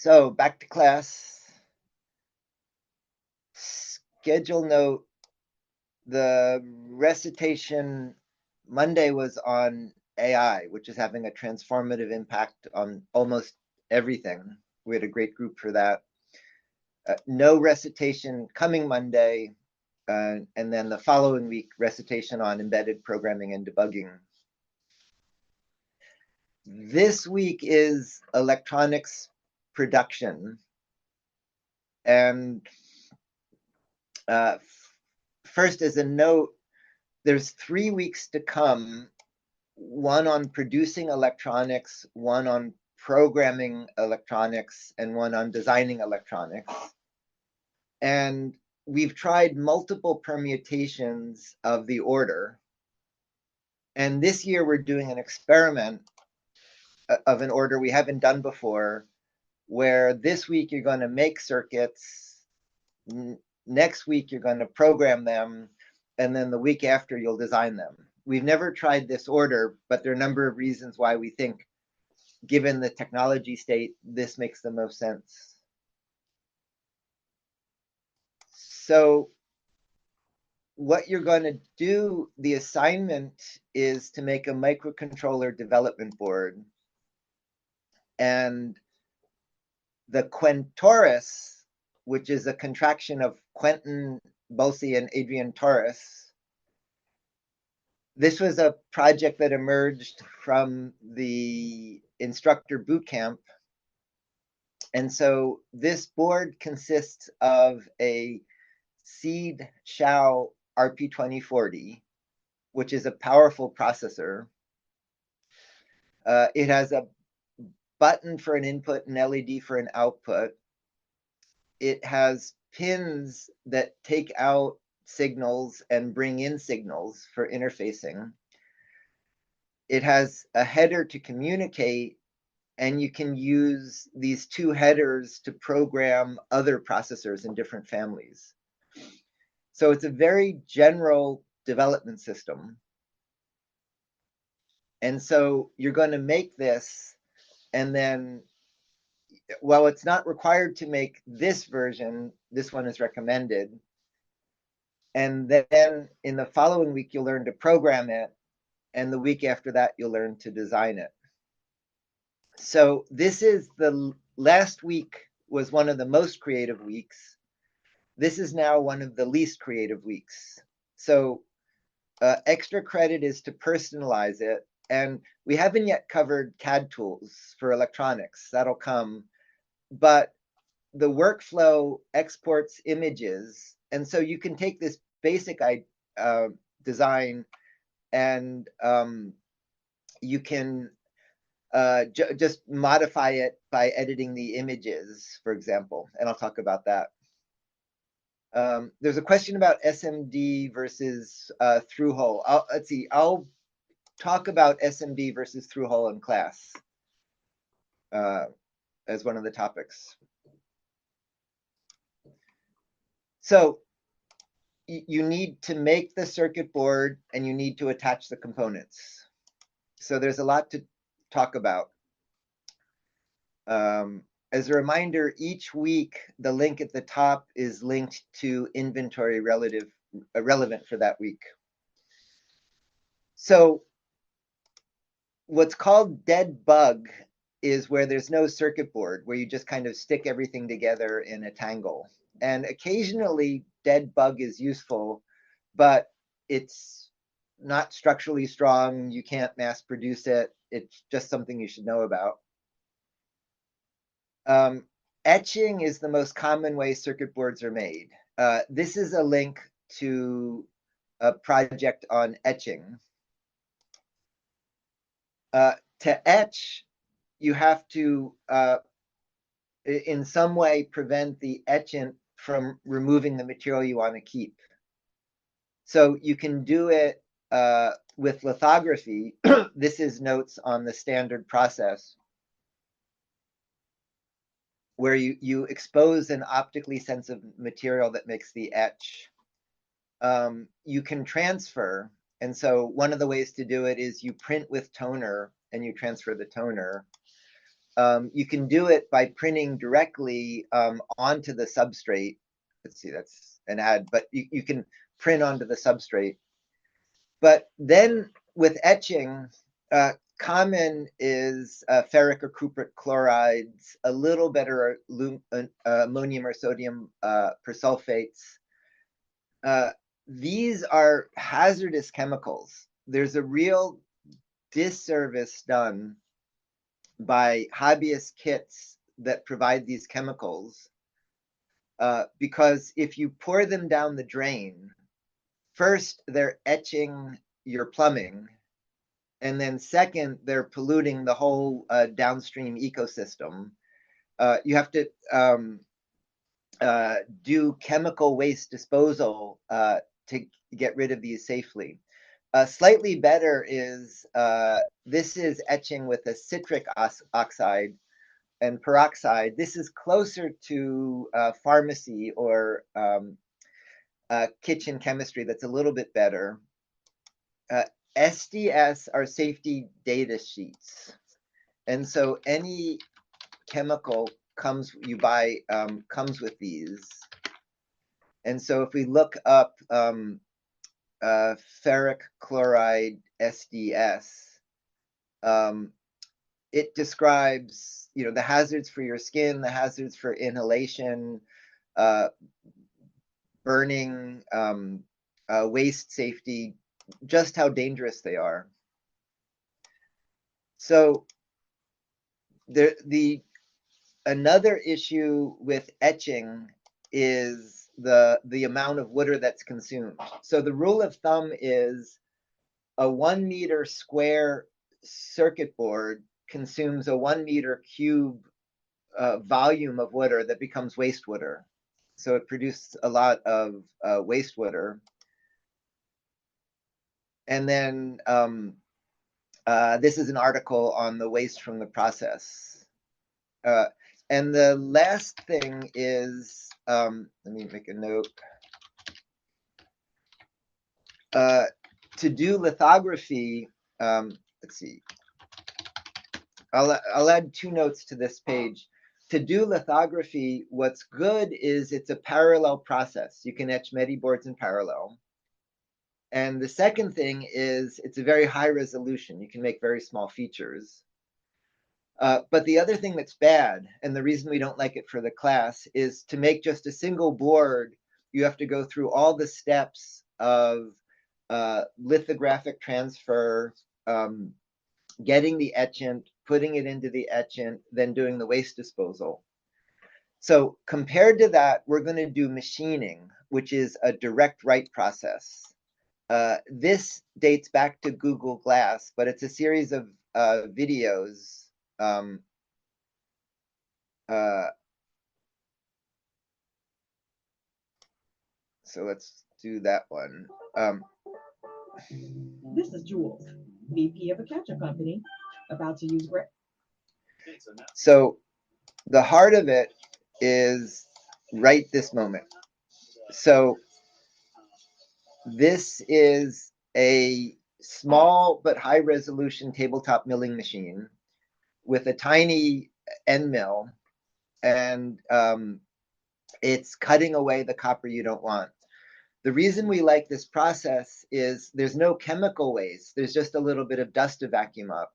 So back to class. Schedule note, the recitation Monday was on AI, which is having a transformative impact on almost everything. We had a great group for that. No recitation coming Monday, and then the following week, recitation on embedded programming and debugging. This week is electronics production. And first, as a note, there's 3 weeks to come, one on producing electronics, one on programming electronics, and one on designing electronics. And we've tried multiple permutations of the order. And this year we're doing an experiment of an order we haven't done before, where this week you're going to make circuits, next week you're going to program them, and then the week after you'll design them. We've never tried this order, but there are a number of reasons why we think, given the technology state, this makes the most sense. So what you're going to do, the assignment is to make a microcontroller development board. And the Quentorus, which is a contraction of Quentin Bolsi and Adrian Torres, this was a project that emerged from the instructor boot camp. And so this board consists of a Seed Shao RP2040, which is a powerful processor. It has a button for an input and LED for an output. It has pins that take out signals and bring in signals for interfacing. It has a header to communicate, and you can use these two headers to program other processors in different families. So it's a very general development system. And so you're going to make this, and then, while it's not required to make this version, this one is recommended. And then in the following week, you'll learn to program it. And the week after that, you'll learn to design it. So this is the last week was one of the most creative weeks. This is now one of the least creative weeks. So extra credit is to personalize it. And we haven't yet covered CAD tools for electronics. That'll come. But the workflow exports images. And so you can take this basic design, and you can just modify it by editing the images, for example. And I'll talk about that. There's a question about SMD versus through-hole. Let's see, I'll talk about SMD versus through-hole in class as one of the topics. So you need to make the circuit board, and you need to attach the components. So there's a lot to talk about. As a reminder, each week, the link at the top is linked to inventory relevant for that week. So what's called dead bug is where there's no circuit board, where you just kind of stick everything together in a tangle. And occasionally, dead bug is useful, but it's not structurally strong. You can't mass produce it. It's just something you should know about. Etching is the most common way circuit boards are made. This is a link to a project on etching. To etch, you have to, in some way, prevent the etchant from removing the material you want to keep. So you can do it with lithography. This is notes on the standard process, where you expose an optically sensitive material that makes the etch. You can transfer. And so one of the ways to do it is you print with toner and you transfer the toner. you can do it by printing directly onto the substrate. Let's see, that's an ad, but you can print onto the substrate. But then with etching, common is ferric or cupric chlorides, a little better ammonium or sodium persulfates. These are hazardous chemicals. There's a real disservice done by hobbyist kits that provide these chemicals, because if you pour them down the drain, first they're etching your plumbing, and then second they're polluting the whole downstream ecosystem. You have to do chemical waste disposal to get rid of these safely. Slightly better is this is etching with a citric oxide and peroxide. This is closer to pharmacy or kitchen chemistry. That's a little bit better. SDS are safety data sheets, and so any chemical you buy comes with these. And so if we look up ferric chloride SDS, it describes, the hazards for your skin, the hazards for inhalation, burning, waste safety, just how dangerous they are. So another issue with etching is the amount of water that's consumed. So the rule of thumb is a 1 meter square circuit board consumes a 1 meter cube volume of water that becomes wastewater. So it produces a lot of wastewater. And then this is an article on the waste from the process. And the last thing is, let me make a note. To do lithography, let's see. I'll add 2 notes to this page. To do lithography, what's good is it's a parallel process. You can etch many boards in parallel. And the second thing is it's a very high resolution. You can make very small features. But the other thing that's bad, and the reason we don't like it for the class, is to make just a single board, you have to go through all the steps of lithographic transfer, getting the etchant, putting it into the etchant, then doing the waste disposal. So compared to that, we're going to do machining, which is a direct write process. This dates back to Google Glass, but it's a series of videos. So let's do that one. This is Jules, VP of a ketchup company, about to use great. So the heart of it is right this moment. So this is a small but high resolution tabletop milling machine with a tiny end mill, and it's cutting away the copper you don't want. The reason we like this process is there's no chemical waste. There's just a little bit of dust to vacuum up.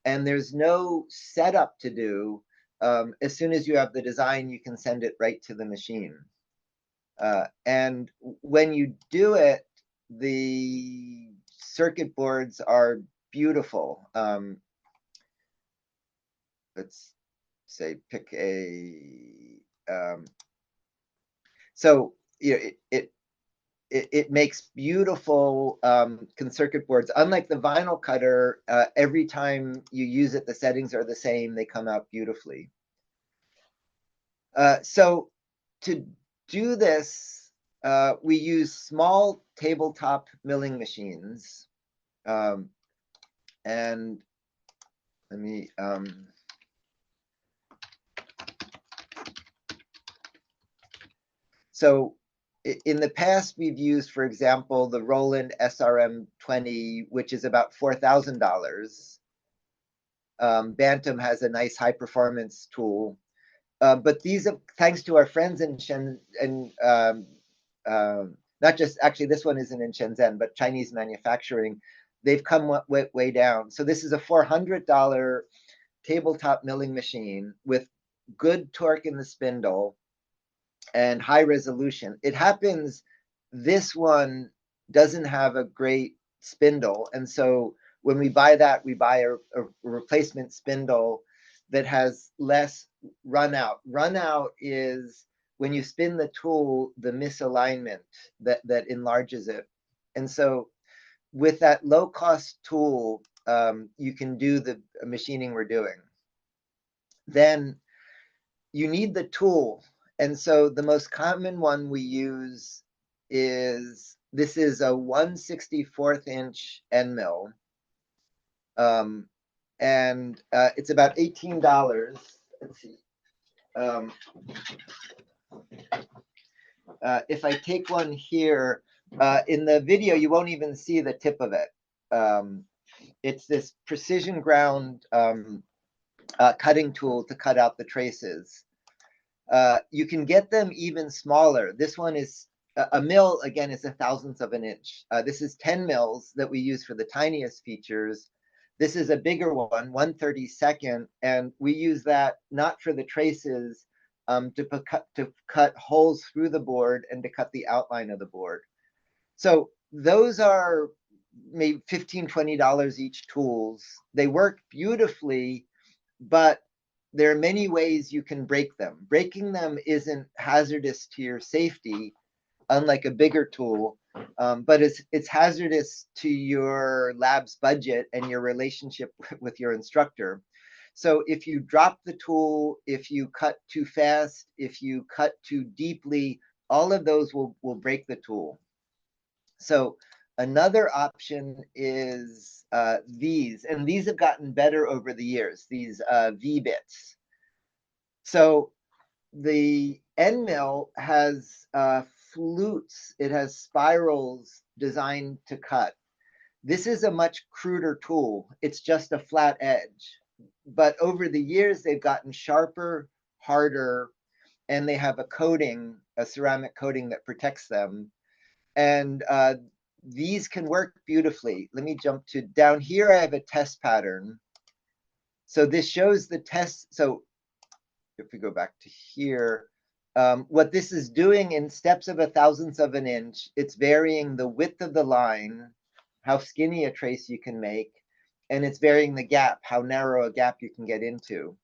And there's no setup to do. As soon as you have the design, you can send it right to the machine. And when you do it, the circuit boards are beautiful. Let's say pick a... so it makes beautiful circuit boards. Unlike the vinyl cutter, every time you use it, the settings are the same. They come out beautifully. So to do this, we use small tabletop milling machines. And let me... so in the past, we've used, for example, the Roland SRM 20, which is about $4,000. Bantam has a nice high performance tool. But these are thanks to our friends in Shenzhen, and not just, actually, this one isn't in Shenzhen, but Chinese manufacturing, they've come way down. So this is a $400 tabletop milling machine with good torque in the spindle and high resolution. It happens this one doesn't have a great spindle. And so when we buy that, we buy a replacement spindle that has less run out. Run out is when you spin the tool, the misalignment that enlarges it. And so with that low cost tool, you can do the machining we're doing. Then you need the tool. And so the most common one we use is, this is a 1/64 inch end mill. And it's about $18. Let's see. If I take one here, in the video, you won't even see the tip of it. It's this precision ground cutting tool to cut out the traces. You can get them even smaller. This one is a mill, again, is a thousandth of an inch. This is 10 mils that we use for the tiniest features. This is a bigger one, 1/32, and we use that not for the traces, to cut holes through the board and to cut the outline of the board. So those are maybe $15, $20 each tools. They work beautifully, but there are many ways you can break them. Breaking them isn't hazardous to your safety, unlike a bigger tool, but it's hazardous to your lab's budget and your relationship with your instructor. So if you drop the tool, if you cut too fast, if you cut too deeply, all of those will break the tool. So another option is these, and these have gotten better over the years, these V-bits. So the end mill has flutes, it has spirals designed to cut. This is a much cruder tool. It's just a flat edge. But over the years, they've gotten sharper, harder, and they have a coating, a ceramic coating that protects them. And these can work beautifully. Let me jump to down here. I have a test pattern. So this shows the test. So if we go back to here, what this is doing in steps of a thousandth of an inch, it's varying the width of the line, how skinny a trace you can make, and it's varying the gap, how narrow a gap you can get into.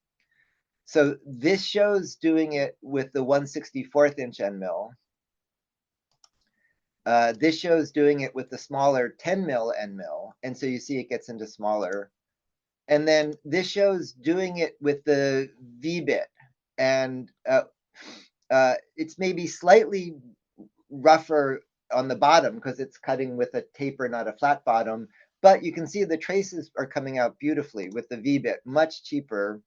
So this shows doing it with the 1/64 inch end mill. This shows doing it with the smaller 10 mil end mill. And so you see it gets into smaller. And then this shows doing it with the V-bit. And it's maybe slightly rougher on the bottom because it's cutting with a taper, not a flat bottom. But you can see the traces are coming out beautifully with the V-bit, much cheaper.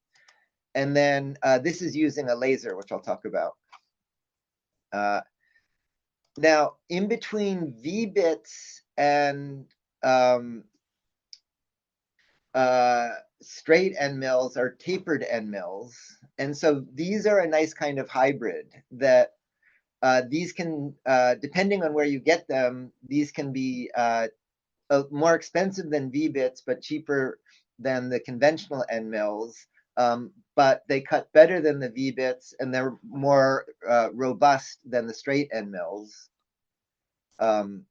And then this is using a laser, which I'll talk about. Now, in between V-bits and straight end mills are tapered end mills. And so these are a nice kind of hybrid that these can, depending on where you get them, these can be more expensive than V-bits, but cheaper than the conventional end mills. But they cut better than the V-bits, and they're more robust than the straight end mills. Oh,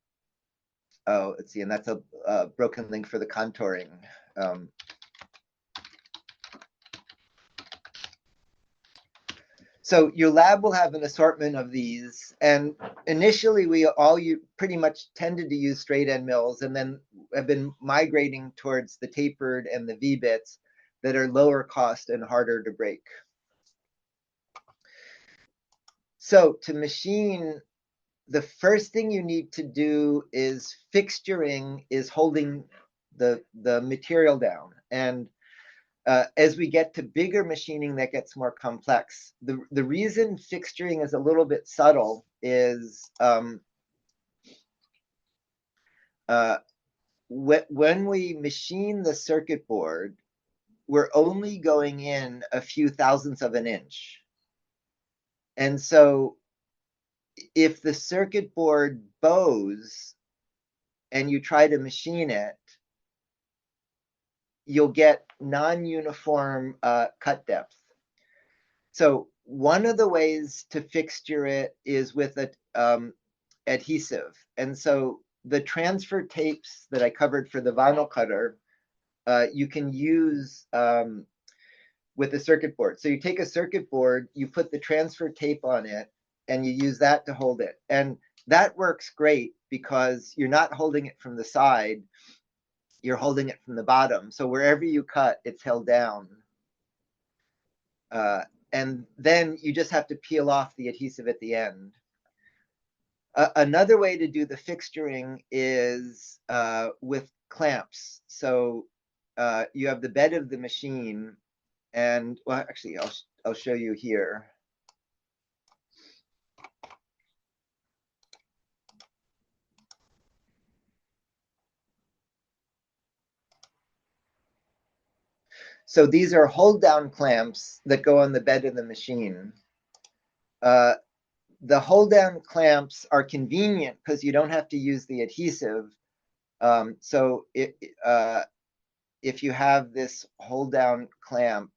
let's see, and that's a broken link for the contouring. So your lab will have an assortment of these, and initially we all pretty much tended to use straight end mills, and then have been migrating towards the tapered and the V-bits that are lower cost and harder to break. So to machine, the first thing you need to do is fixturing, is holding the material down. And as we get to bigger machining, that gets more complex. The reason fixturing is a little bit subtle is when we machine the circuit board, we're only going in a few thousandths of an inch. And so if the circuit board bows and you try to machine it, you'll get non-uniform cut depth. So one of the ways to fixture it is with an adhesive. And so the transfer tapes that I covered for the vinyl cutter, you can use with the circuit board. So you take a circuit board, you put the transfer tape on it, and you use that to hold it. And that works great because you're not holding it from the side, you're holding it from the bottom. So wherever you cut, it's held down. And then you just have to peel off the adhesive at the end. Another way to do the fixturing is with clamps. So you have the bed of the machine, and well, actually, I'll show you here. So these are hold down clamps that go on the bed of the machine. The hold down clamps are convenient because you don't have to use the adhesive. So if you have this hold down clamp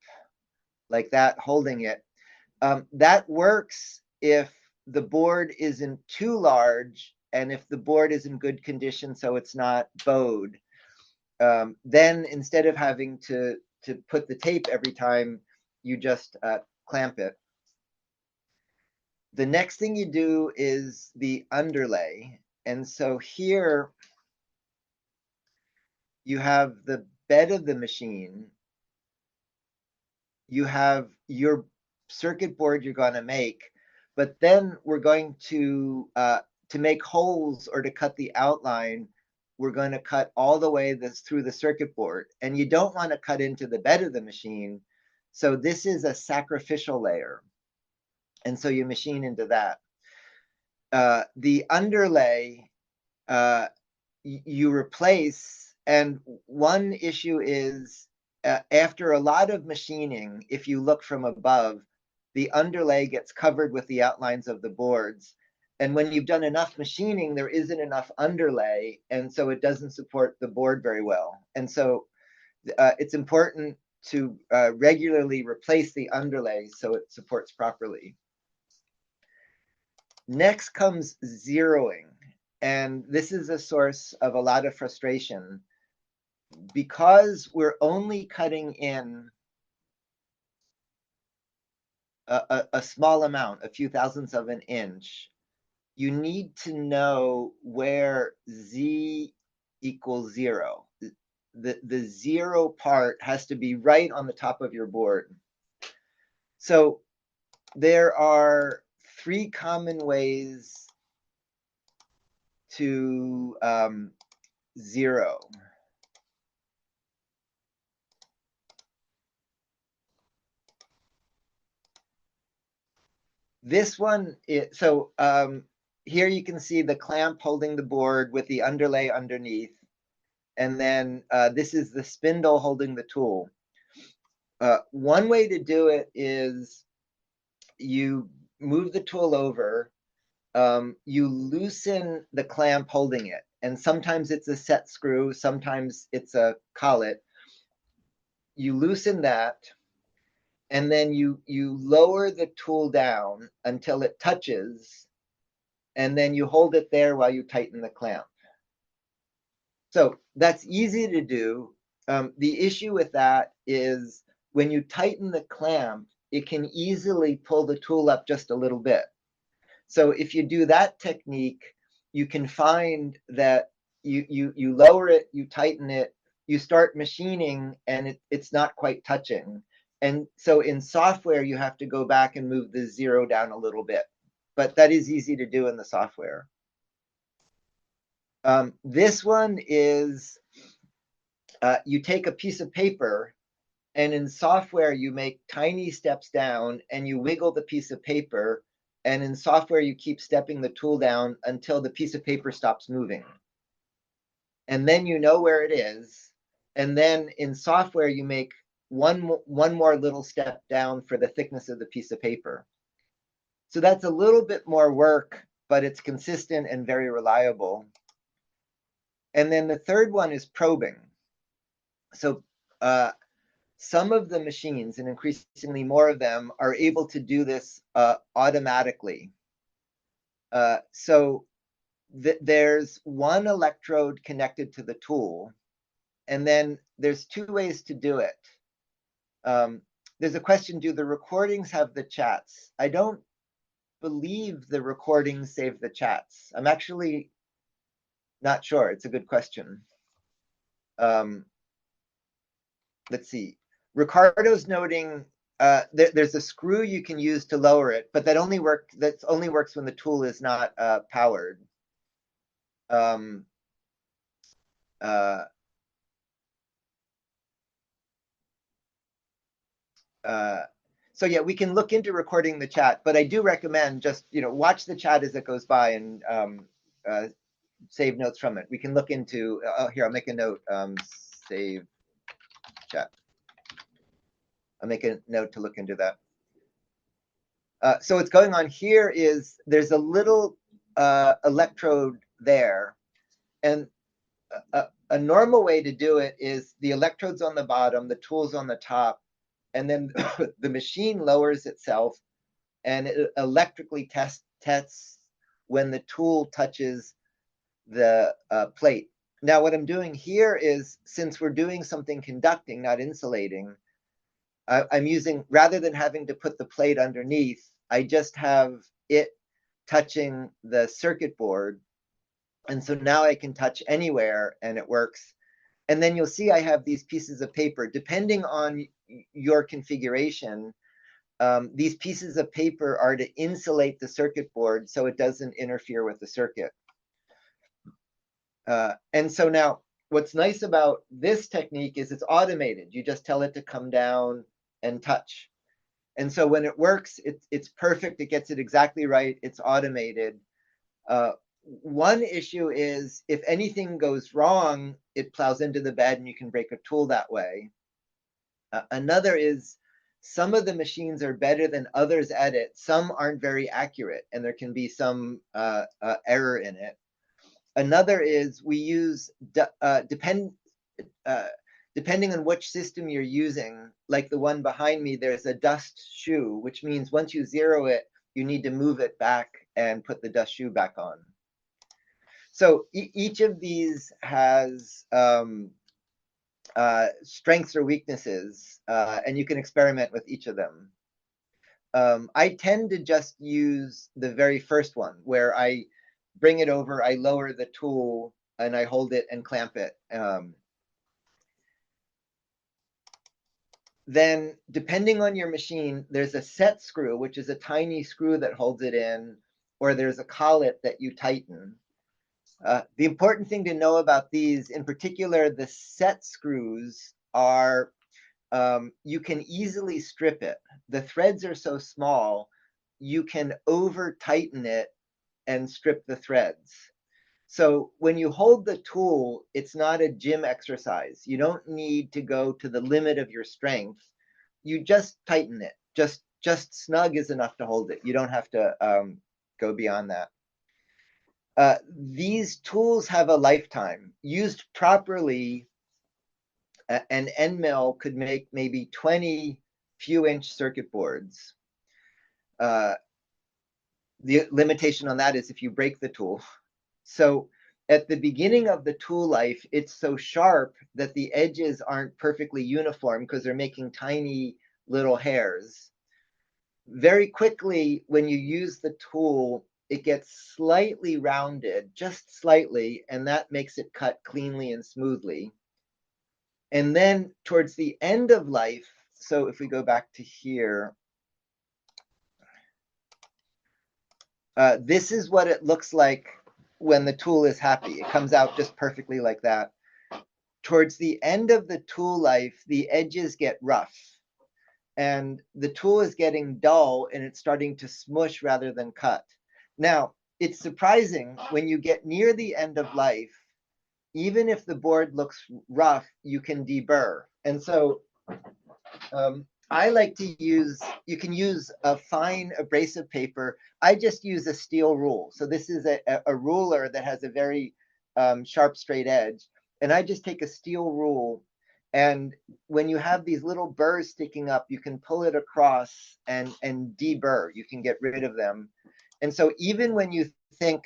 like that holding it, that works if the board isn't too large and if the board is in good condition so it's not bowed. Then instead of having to put the tape every time, you just clamp it. The next thing you do is the underlay. And so here you have the bed of the machine. You have your circuit board you're going to make, but then we're going to make holes or to cut the outline, we're going to cut all the way through the circuit board. And you don't want to cut into the bed of the machine. So this is a sacrificial layer. And so you machine into that. The underlay, you replace, and one issue is after a lot of machining, if you look from above, the underlay gets covered with the outlines of the boards. And when you've done enough machining, there isn't enough underlay, and so it doesn't support the board very well. And so it's important to regularly replace the underlay so it supports properly. Next comes zeroing. And this is a source of a lot of frustration. Because we're only cutting in a small amount, a few thousandths of an inch, you need to know where z equals 0. The 0 part has to be right on the top of your board. So there are 3 common ways to zero. This one, so here you can see the clamp holding the board with the underlay underneath. And then this is the spindle holding the tool. One way to do it is you move the tool over, you loosen the clamp holding it. And sometimes it's a set screw, sometimes it's a collet. You loosen that, and then you lower the tool down until it touches, and then you hold it there while you tighten the clamp. So that's easy to do. The issue with that is when you tighten the clamp, it can easily pull the tool up just a little bit. So if you do that technique, you can find that you lower it, you tighten it, you start machining, and it's not quite touching. And so in software, you have to go back and move the 0 down a little bit. But that is easy to do in the software. This one is you take a piece of paper, and in software, you make tiny steps down, and you wiggle the piece of paper. And in software, you keep stepping the tool down until the piece of paper stops moving. And then you know where it is. And then in software, you make one more little step down for the thickness of the piece of paper. So that's a little bit more work, but it's consistent and very reliable. And then the third one is probing. So some of the machines, and increasingly more of them, are able to do this automatically. So there's one electrode connected to the tool, and then there's two ways to do it. There's a question, do the recordings have the chats? I don't believe the recordings save the chats. I'm actually not sure. It's a good question. Let's see. Ricardo's noting there's a screw you can use to lower it, but that only works when the tool is not powered. So yeah, we can look into recording the chat, but I do recommend just, watch the chat as it goes by and save notes from it. We can look into, here, I'll make a note, save chat. I'll make a note to look into that. So what's going on here is there's a little electrode there, and a normal way to do it is the electrode's on the bottom, the tool's on the top, and then the machine lowers itself and it electrically tests when the tool touches the plate. Now, what I'm doing here is, since we're doing something conducting, not insulating, I'm using, rather than having to put the plate underneath, I just have it touching the circuit board. And so now I can touch anywhere and it works. And then you'll see I have these pieces of paper. Depending on your configuration, these pieces of paper are to insulate the circuit board so it doesn't interfere with the circuit. And so now what's nice about this technique is it's automated. You just tell it to come down and touch. And so when it works, it's perfect. It gets it exactly right. It's automated. One issue is if anything goes wrong, it plows into the bed and you can break a tool that way. Another is some of the machines are better than others at it. Some aren't very accurate and there can be some error in it. Another is we use, depending on which system you're using, like the one behind me, there's a dust shoe, which means once you zero it, you need to move it back and put the dust shoe back on. So each of these has strengths or weaknesses, and you can experiment with each of them. I tend to just use the very first one, where I bring it over, I lower the tool, and I hold it and clamp it. Then, depending on your machine, there's a set screw, which is a tiny screw that holds it in, or there's a collet that you tighten. The important thing to know about these, in particular, the set screws are, you can easily strip it. The threads are so small, you can over tighten it and strip the threads. So when you hold the tool, it's not a gym exercise. You don't need to go to the limit of your strength. You just tighten it. Just snug is enough to hold it. You don't have to go beyond that. These tools have a lifetime. Used properly, an end mill could make maybe 20 few-inch circuit boards. The limitation on that is if you break the tool. So at the beginning of the tool life, it's so sharp that the edges aren't perfectly uniform because they're making tiny little hairs. Very quickly, when you use the tool, it gets slightly rounded, just slightly, and that makes it cut cleanly and smoothly. And then towards the end of life, so if we go back to here, this is what it looks like when the tool is happy. It comes out just perfectly like that. Towards the end of the tool life, the edges get rough and the tool is getting dull and it's starting to smush rather than cut. Now, it's surprising when you get near the end of life, even if the board looks rough, you can deburr. And so I like to use, you can use a fine abrasive paper. I just use a steel rule. So this is a ruler that has a very sharp, straight edge. And I just take a steel rule. And when you have these little burrs sticking up, you can pull it across and deburr. You can get rid of them. And so even when you think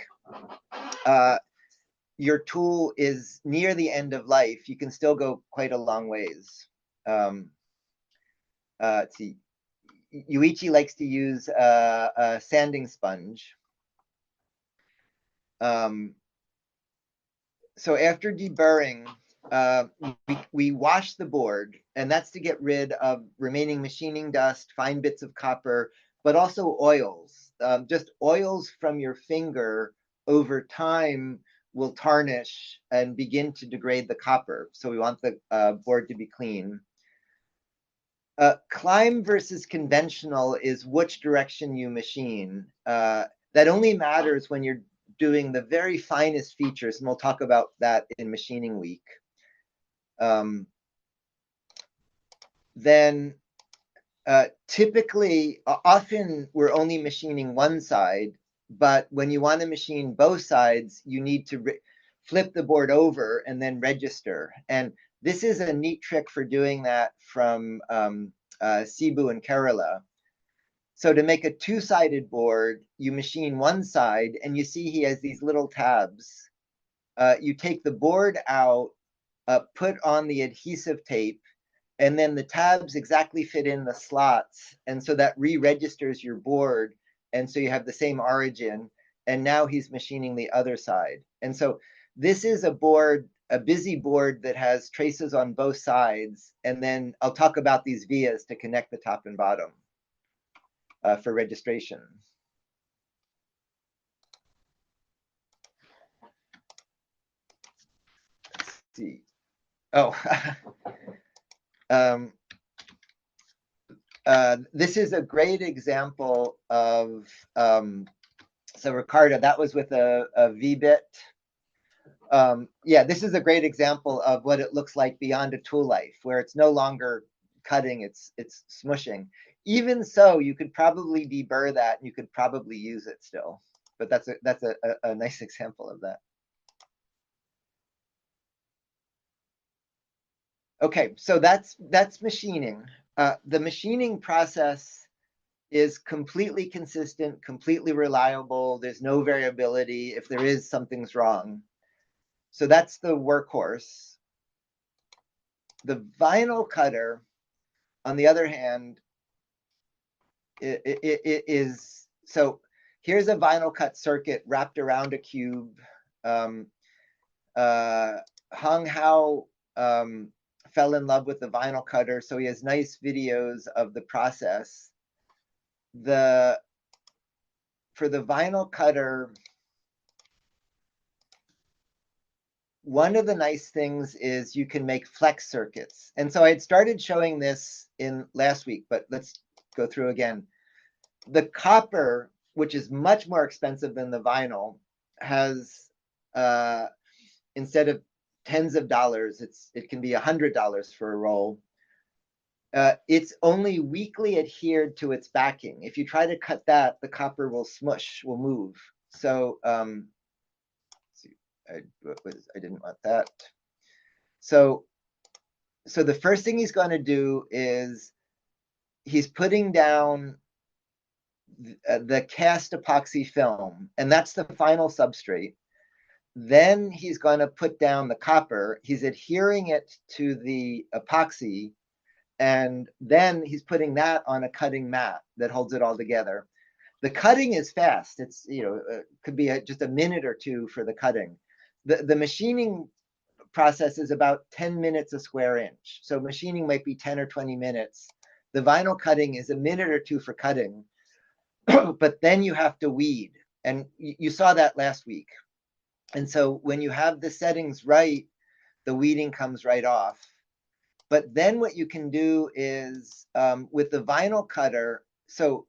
your tool is near the end of life, you can still go quite a long ways. Let's see. Yuichi likes to use a sanding sponge. So after deburring, we wash the board, and that's to get rid of remaining machining dust, fine bits of copper, but also oils. Just oils from your finger over time will tarnish and begin to degrade the copper. So we want the board to be clean. Climb versus conventional is which direction you machine. That only matters when you're doing the very finest features, and we'll talk about that in machining week. Then typically, often we're only machining one side, but when you want to machine both sides, you need to flip the board over and then register. And this is a neat trick for doing that from Cebu and Kerala. So to make a two-sided board, you machine one side, and you see he has these little tabs. You take the board out, put on the adhesive tape, and then the tabs exactly fit in the slots. And so that re-registers your board. And so you have the same origin. And now he's machining the other side. And so this is a board, a busy board that has traces on both sides. And then I'll talk about these vias to connect the top and bottom for registration. Let's see. Oh, this is a great example of, so Ricardo, that was with a V-bit. Yeah, this is a great example of what it looks like beyond a tool life, where it's no longer cutting, it's smushing. Even so, you could probably deburr that, and you could probably use it still. But that's a nice example of that. Okay, so that's machining. The machining process is completely consistent, completely reliable. There's no variability. If there is, something's wrong. So that's the workhorse. The vinyl cutter, on the other hand, it is, so here's a vinyl cut circuit wrapped around a cube. Hung Hao fell in love with the vinyl cutter, so he has nice videos of the process. For the vinyl cutter, one of the nice things is you can make flex circuits. And so I had started showing this in last week, but let's go through again. The copper, which is much more expensive than the vinyl, has, instead of tens of dollars, it can be $100 for a roll. It's only weakly adhered to its backing. If you try to cut that, the copper will smush, will move. So I didn't want that. So the first thing he's going to do is he's putting down the cast epoxy film, and that's the final substrate. Then he's going to put down the copper. He's adhering it to the epoxy, and then he's putting that on a cutting mat that holds it all together. The cutting is fast. It's, could be just a minute or two for the cutting. The machining process is about 10 minutes a square inch. So machining might be 10 or 20 minutes. The vinyl cutting is a minute or two for cutting, but then you have to weed. And you saw that last week. And so when you have the settings right, the weeding comes right off. But then what you can do is with the vinyl cutter, so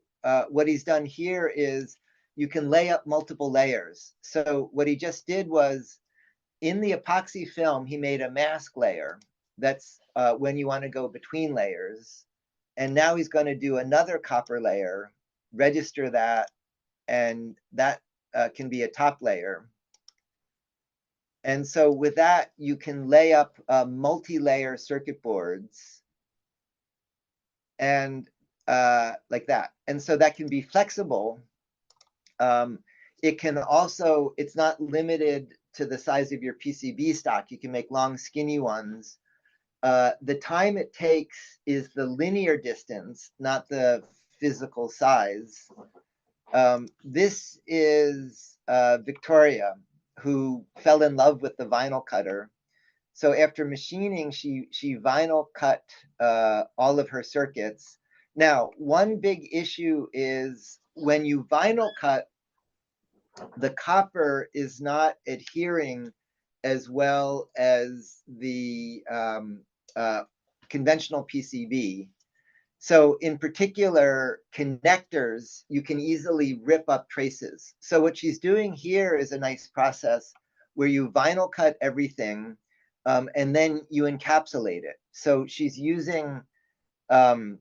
what he's done here is you can lay up multiple layers. So what he just did was, in the epoxy film, he made a mask layer. That's when you want to go between layers. And now he's going to do another copper layer, register that, and that can be a top layer. And so with that, you can lay up multi-layer circuit boards and like that. And so that can be flexible. It can also, it's not limited to the size of your PCB stock. You can make long, skinny ones. The time it takes is the linear distance, not the physical size. This is Victoria, who fell in love with the vinyl cutter. So after machining, she vinyl cut all of her circuits. Now, one big issue is when you vinyl cut, the copper is not adhering as well as the conventional PCB. So in particular, connectors, you can easily rip up traces. So what she's doing here is a nice process where you vinyl cut everything and then you encapsulate it. So she's using an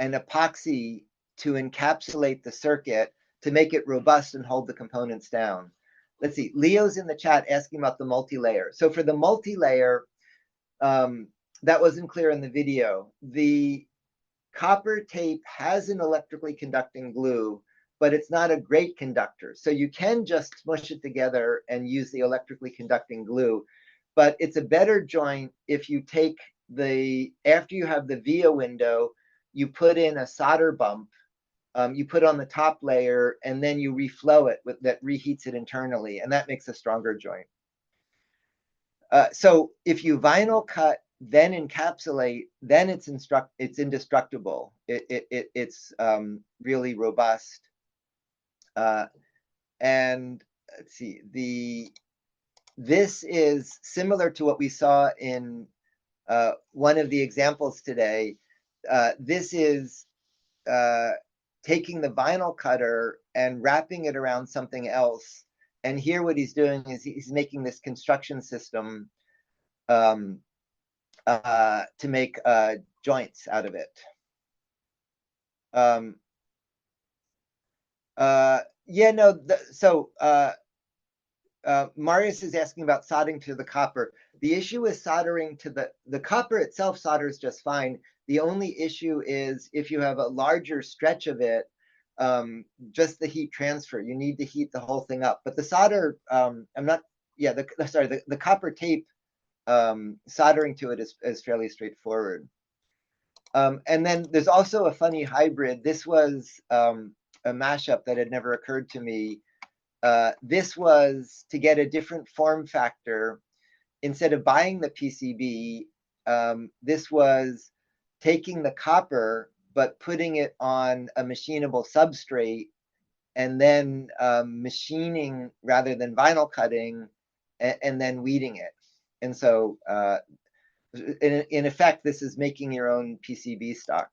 epoxy to encapsulate the circuit to make it robust and hold the components down. Let's see, Leo's in the chat asking about the multi-layer. So for the multi-layer, that wasn't clear in the video. The copper tape has an electrically conducting glue, but it's not a great conductor. So you can just smush it together and use the electrically conducting glue. But it's a better joint if you take after you have the via window, you put in a solder bump, you put on the top layer, and then you reflow it that reheats it internally, and that makes a stronger joint. So if you vinyl cut, then encapsulate, then it's indestructible. It's really robust. And let's see, this is similar to what we saw in one of the examples today. This is taking the vinyl cutter and wrapping it around something else. And here what he's doing is he's making this construction system to make joints out of it. Yeah, no, Marius is asking about soldering to the copper. The issue is soldering to the copper itself solders just fine. The only issue is if you have a larger stretch of it, just the heat transfer. You need to heat the whole thing up. But the solder, the copper tape soldering to it is fairly straightforward. And then there's also a funny hybrid. This was a mashup that had never occurred to me. This was to get a different form factor. Instead of buying the PCB, this was taking the copper, but putting it on a machinable substrate, and then machining rather than vinyl cutting, and then weeding it. And so in effect, this is making your own PCB stock.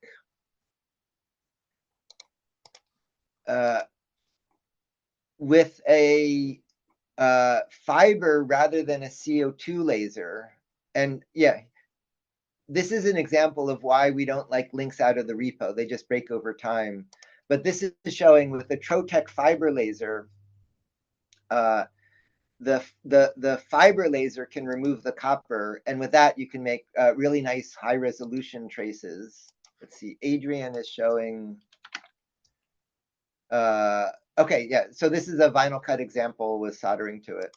With a fiber rather than a CO2 laser. And yeah, this is an example of why we don't like links out of the repo. They just break over time. But this is showing with the Trotec fiber laser, the fiber laser can remove the copper, and with that you can make really nice high resolution traces. Let's see, Adrian is showing. Okay, yeah, so this is a vinyl cut example with soldering to it.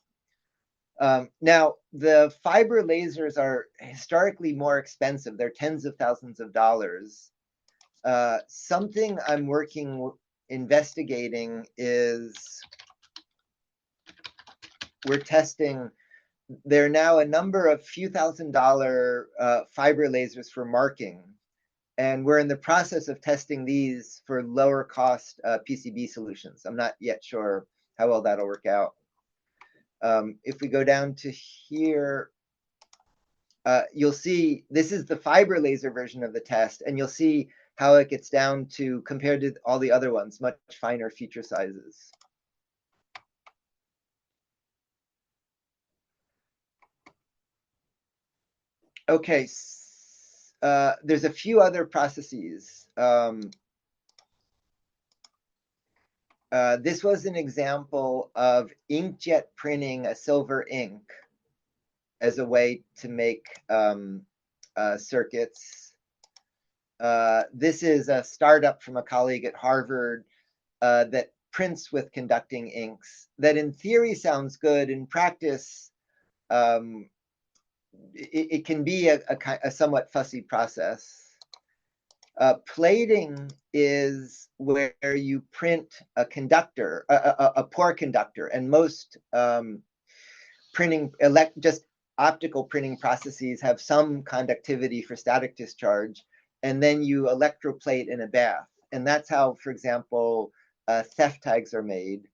Now, the fiber lasers are historically more expensive. They're tens of thousands of dollars. Something I'm investigating is we're testing. There are now a number of few $1,000 fiber lasers for marking. And we're in the process of testing these for lower cost PCB solutions. I'm not yet sure how well that'll work out. If we go down to here, you'll see this is the fiber laser version of the test, and you'll see how it gets down to, compared to all the other ones, much finer feature sizes. Okay, there's a few other processes. This was an example of inkjet printing a silver ink as a way to make circuits. This is a startup from a colleague at Harvard that prints with conducting inks. That in theory sounds good. In practice, it can be a somewhat fussy process. Plating is where you print a conductor, a poor conductor, and most printing, just optical printing processes have some conductivity for static discharge, and then you electroplate in a bath. And that's how, for example, theft tags are made.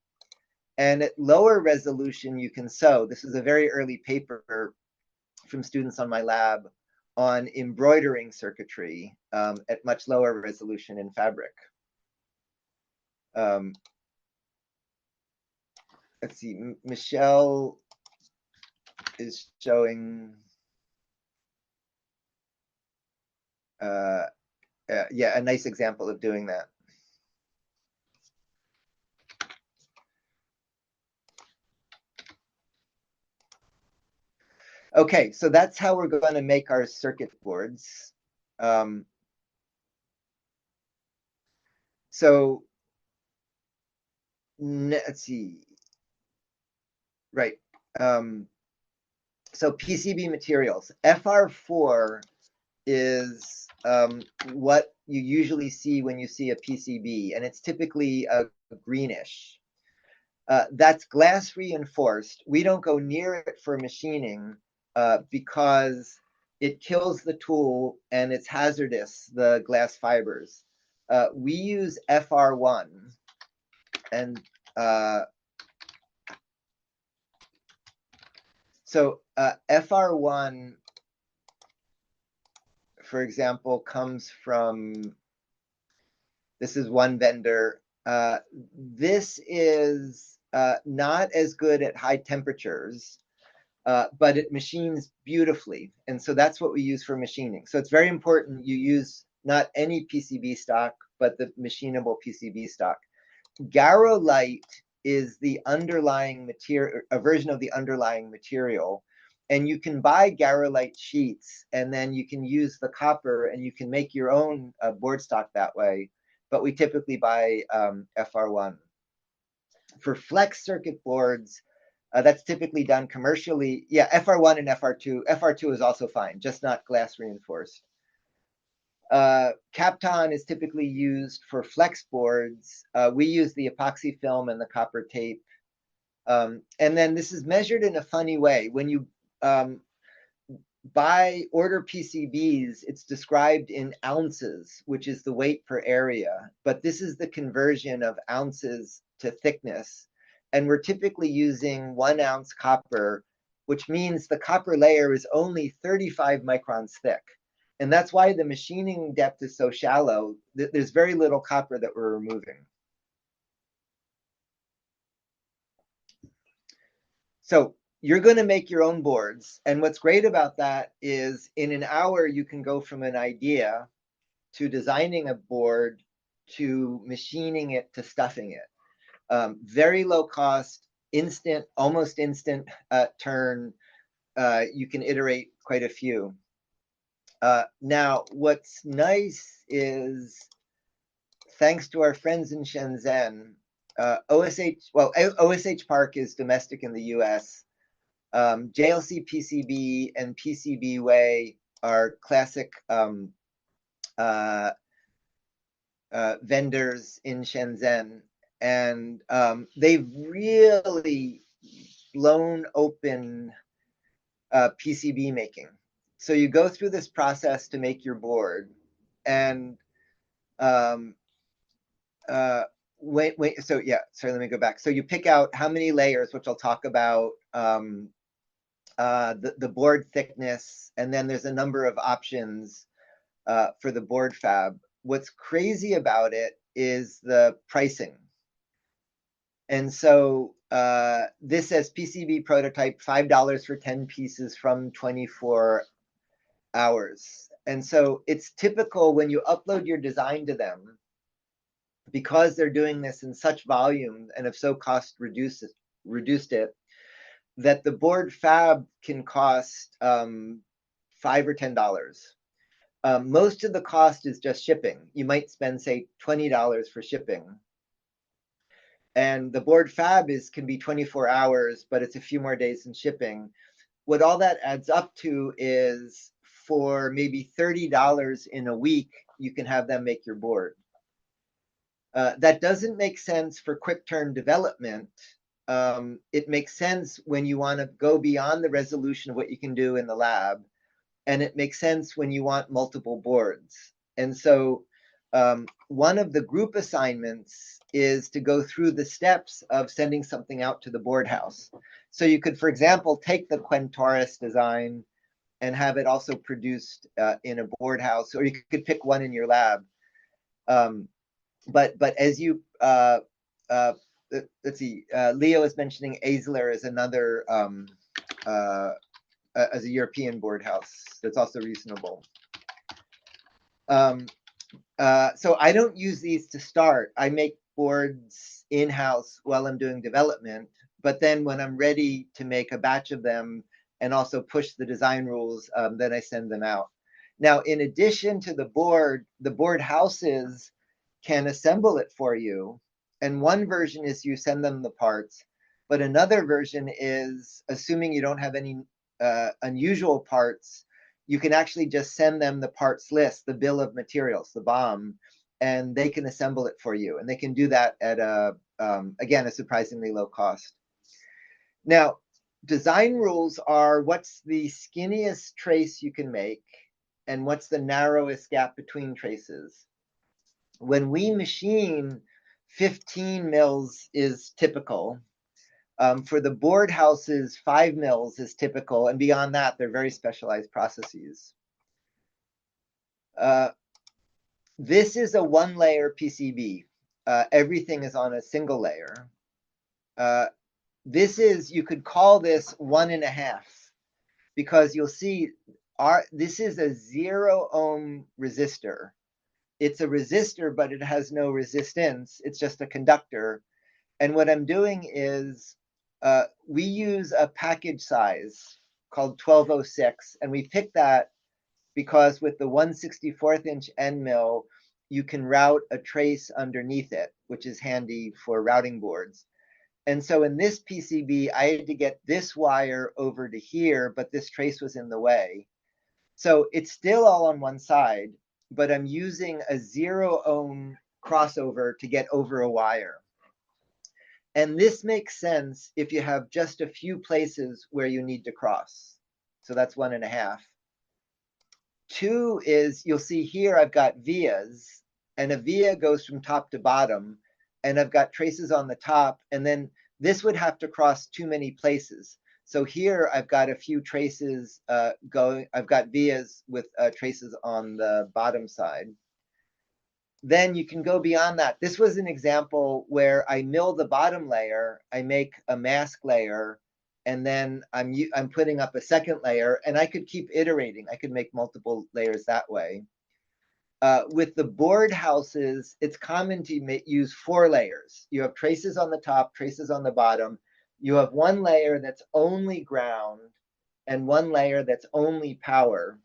And at lower resolution, you can sew. This is a very early paper from students on my lab on embroidering circuitry at much lower resolution in fabric. Let's see, Michelle is showing, yeah, a nice example of doing that. Okay, so that's how we're going to make our circuit boards. So let's see. Right. So PCB materials. FR4 is what you usually see when you see a PCB, and it's typically a greenish. That's glass reinforced. We don't go near it for machining because it kills the tool and it's hazardous, the glass fibers. We use FR1, and so FR1, for example, comes from, this is one vendor. This is not as good at high temperatures, but it machines beautifully. And so that's what we use for machining. So it's very important you use not any PCB stock, but the machinable PCB stock. Garolite is the underlying material, a version of the underlying material. And you can buy Garolite sheets, and then you can use the copper, and you can make your own board stock that way. But we typically buy FR1. For flex circuit boards, that's typically done commercially. Yeah, FR1 and FR2. FR2 is also fine, just not glass reinforced. Kapton is typically used for flex boards. We use the epoxy film and the copper tape. And then this is measured in a funny way. When you order PCBs, it's described in ounces, which is the weight per area. But this is the conversion of ounces to thickness. And we're typically using 1 ounce copper, which means the copper layer is only 35 microns thick. And that's why the machining depth is so shallow. There's very little copper that we're removing. So you're going to make your own boards. And what's great about that is in an hour, you can go from an idea to designing a board to machining it to stuffing it. Very low cost, instant, almost instant turn. You can iterate quite a few. Now, what's nice is, thanks to our friends in Shenzhen, OSH Park is domestic in the US. JLC PCB and PCB Way are classic vendors in Shenzhen. And they've really blown open PCB making. So you go through this process to make your board, and so yeah, sorry, let me go back. So you pick out how many layers, which I'll talk about, the board thickness, and then there's a number of options for the board fab. What's crazy about it is the pricing. And so this says PCB prototype, $5 for 10 pieces from 24 hours. And so it's typical when you upload your design to them, because they're doing this in such volume and have so reduced it, that the board fab can cost $5 or $10. Most of the cost is just shipping. You might spend, say, $20 for shipping. And the board fab can be 24 hours, but it's a few more days in shipping. What all that adds up to is, for maybe $30 in a week, you can have them make your board. That doesn't make sense for quick turn development. It makes sense when you want to go beyond the resolution of what you can do in the lab. And it makes sense when you want multiple boards. And so one of the group assignments is to go through the steps of sending something out to the board house. So you could, for example, take the Quentaurus design and have it also produced in a board house, or you could pick one in your lab. But as you, let's see, Leo is mentioning Aisler as another, as a European board house that's also reasonable. So I don't use these to start. I make boards in-house while I'm doing development, but then when I'm ready to make a batch of them and also push the design rules, then I send them out. Now, in addition to the board houses can assemble it for you. And one version is you send them the parts, but another version is, assuming you don't have any unusual parts, you can actually just send them the parts list, the bill of materials, the BOM, and they can assemble it for you. And they can do that at, again, a surprisingly low cost. Now, design rules are what's the skinniest trace you can make and what's the narrowest gap between traces. When we machine, 15 mils is typical. For the board houses, 5 mils is typical, and beyond that, they're very specialized processes. This is a one-layer PCB. Everything is on a single layer. This is, you could call this 1.5, because you'll see this is a 0 ohm resistor. It's a resistor, but it has no resistance. It's just a conductor. And what I'm doing is, we use a package size called 1206, and we picked that because with the 1/64 inch end mill, you can route a trace underneath it, which is handy for routing boards. And so in this PCB, I had to get this wire over to here, but this trace was in the way. So it's still all on one side, but I'm using a 0 ohm crossover to get over a wire. And this makes sense if you have just a few places where you need to cross. So that's 1.5. 2 is, you'll see here, I've got vias, and a via goes from top to bottom, and I've got traces on the top, and then this would have to cross too many places. So here I've got a few traces going, I've got vias with traces on the bottom side. Then you can go beyond that. This was an example where I mill the bottom layer, I make a mask layer, and then I'm putting up a second layer, and I could keep iterating. I could make multiple layers that way. With the board houses, it's common to use 4 layers. You have traces on the top, traces on the bottom. You have one layer that's only ground and one layer that's only power.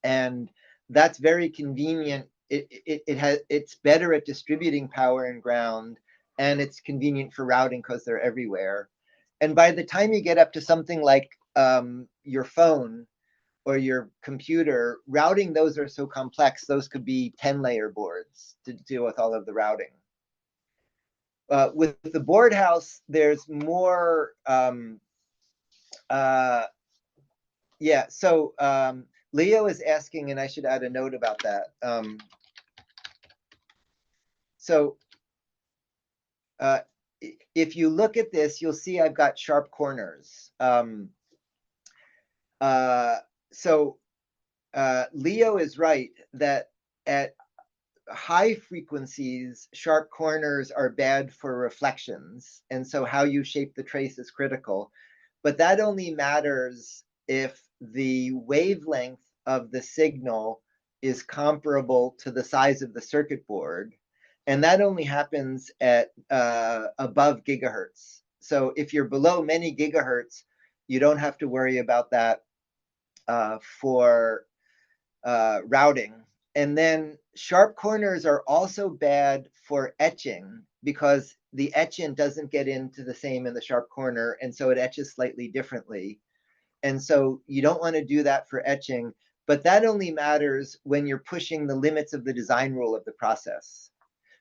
And that's very convenient. It's better at distributing power and ground, and it's convenient for routing because they're everywhere. And by the time you get up to something like your phone or your computer, routing those are so complex, those could be 10-layer boards to deal with all of the routing. With the board house, there's more, yeah, so Leo is asking, and I should add a note about that. So if you look at this, you'll see I've got sharp corners. So Leo is right that at high frequencies, sharp corners are bad for reflections. And so how you shape the trace is critical. But that only matters if the wavelength of the signal is comparable to the size of the circuit board. And that only happens at above gigahertz. So if you're below many gigahertz, you don't have to worry about that for routing. And then sharp corners are also bad for etching because the etchant doesn't get into the same in the sharp corner, and so it etches slightly differently. And so you don't want to do that for etching, but that only matters when you're pushing the limits of the design rule of the process.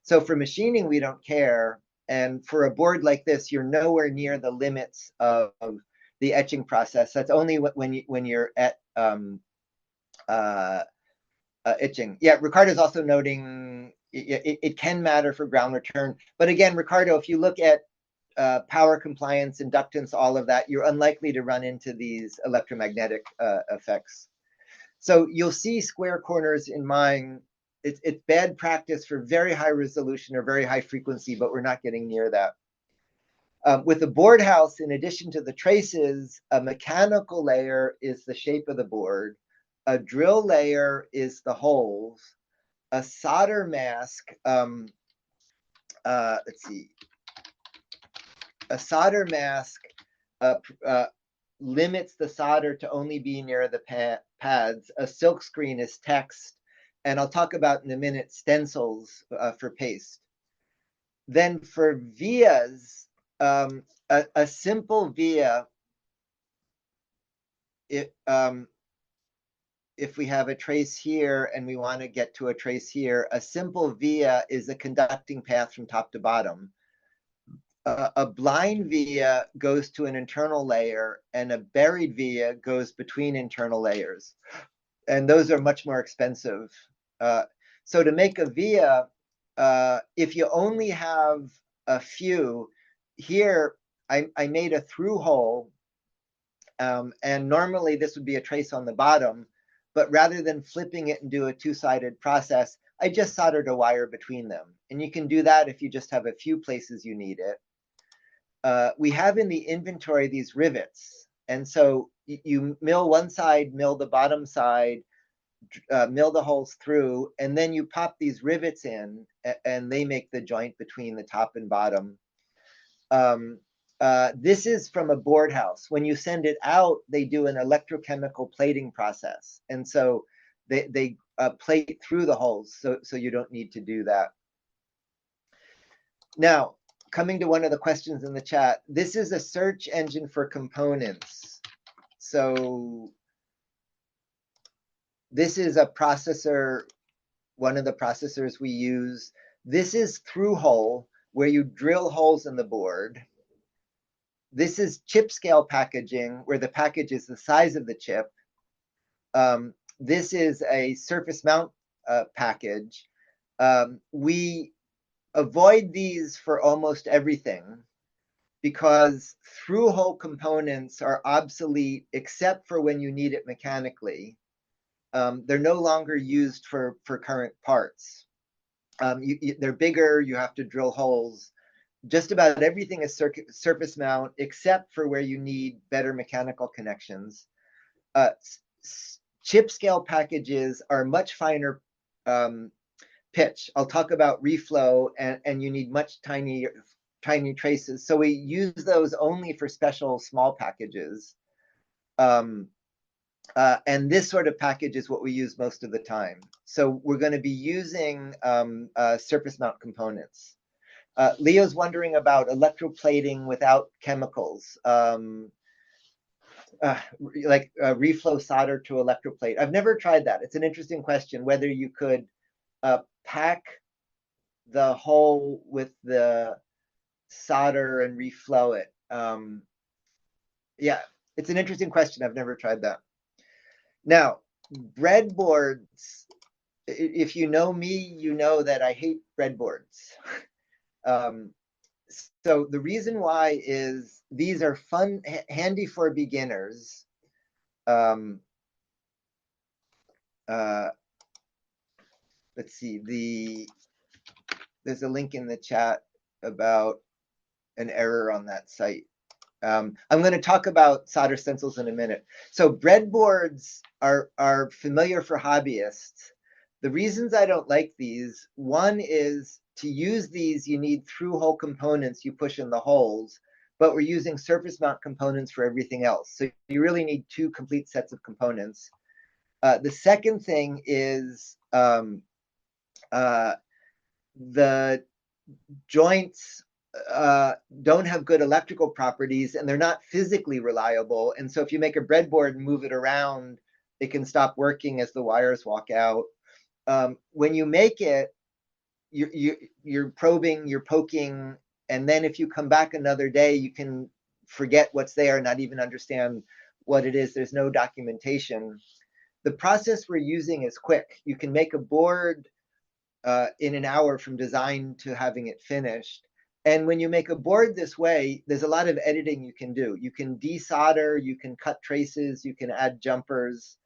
So for machining, we don't care. And for a board like this, you're nowhere near the limits of the etching process. That's only when you're at etching. Yeah, Ricardo's also noting it can matter for ground return. But again, Ricardo, if you look at power compliance, inductance, all of that, you're unlikely to run into these electromagnetic effects. So you'll see square corners in mine. It's bad practice for very high resolution or very high frequency, but we're not getting near that. With the board house, in addition to the traces, a mechanical layer is the shape of the board. A drill layer is the holes. A solder mask, let's see. A solder mask limits the solder to only be near the pads. A silkscreen is text. And I'll talk about in a minute stencils for paste. Then for vias, a simple via, if we have a trace here and we want to get to a trace here, a simple via is a conducting path from top to bottom. A blind via goes to an internal layer, and a buried via goes between internal layers. And those are much more expensive. So to make a via, if you only have a few, here I made a through hole, and normally this would be a trace on the bottom, but rather than flipping it and do a two-sided process, I just soldered a wire between them. And you can do that if you just have a few places you need it. We have in the inventory these rivets. And so you mill one side, mill the bottom side, mill the holes through, and then you pop these rivets in, and they make the joint between the top and bottom. This is from a board house. When you send it out, they do an electrochemical plating process. And so they plate through the holes, so you don't need to do that. Now, coming to one of the questions in the chat, this is a search engine for components. So this is a processor, one of the processors we use. This is through hole, where you drill holes in the board. This is chip scale packaging, where the package is the size of the chip. This is a surface mount package. We avoid these for almost everything because through hole components are obsolete except for when you need it mechanically. They're no longer used for current parts. They're bigger, you have to drill holes. Just about everything is surface mount except for where you need better mechanical connections. Chip scale packages are much finer pitch. I'll talk about reflow, and you need much tiny traces. So we use those only for special small packages. And this sort of package is what we use most of the time. So we're going to be using surface mount components. Leo's wondering about electroplating without chemicals, like reflow solder to electroplate. I've never tried that. It's an interesting question, whether you could pack the hole with the solder and reflow it. Yeah, it's an interesting question. I've never tried that. Now, breadboards, if you know me, you know that I hate breadboards. So the reason why is these are fun, handy for beginners. Let's see, there's a link in the chat about an error on that site. I'm going to talk about solder stencils in a minute. So breadboards are familiar for hobbyists. The reasons I don't like these, one is to use these, you need through-hole components you push in the holes, but we're using surface mount components for everything else. So you really need two complete sets of components. The second thing is the joints don't have good electrical properties and they're not physically reliable. And so if you make a breadboard and move it around, it can stop working as the wires walk out. When you make it, you're probing, you're poking, and then if you come back another day, you can forget what's there, not even understand what it is. There's no documentation. The process we're using is quick. You can make a board in an hour from design to having it finished. And when you make a board this way, there's a lot of editing you can do. You can desolder, you can cut traces, you can add jumpers.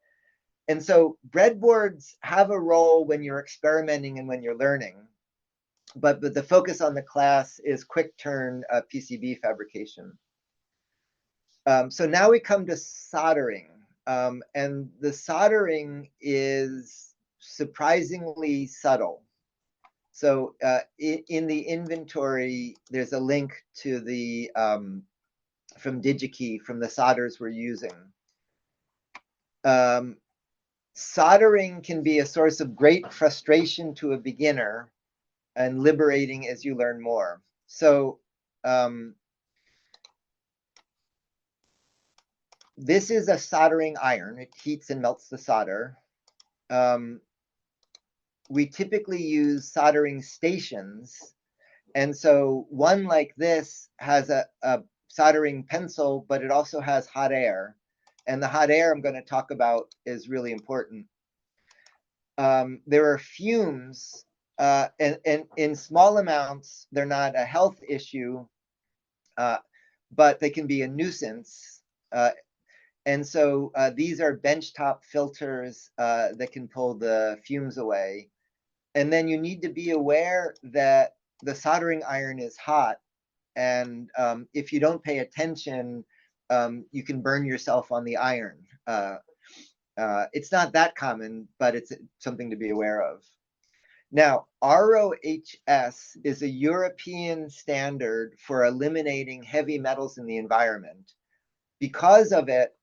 And so breadboards have a role when you're experimenting and when you're learning. But the focus on the class is quick turn PCB fabrication. So now we come to soldering. And the soldering is surprisingly subtle. So in the inventory, there's a link to the, from DigiKey, from the solders we're using. Soldering can be a source of great frustration to a beginner and liberating as you learn more. So this is a soldering iron. It heats and melts the solder. We typically use soldering stations. And so one like this has a soldering pencil, but it also has hot air. And the hot air I'm going to talk about is really important. There are fumes, and in small amounts, they're not a health issue, but they can be a nuisance. And so these are benchtop filters that can pull the fumes away. And then you need to be aware that the soldering iron is hot. And if you don't pay attention, you can burn yourself on the iron. It's not that common, but it's something to be aware of. Now, ROHS is a European standard for eliminating heavy metals in the environment. Because of it,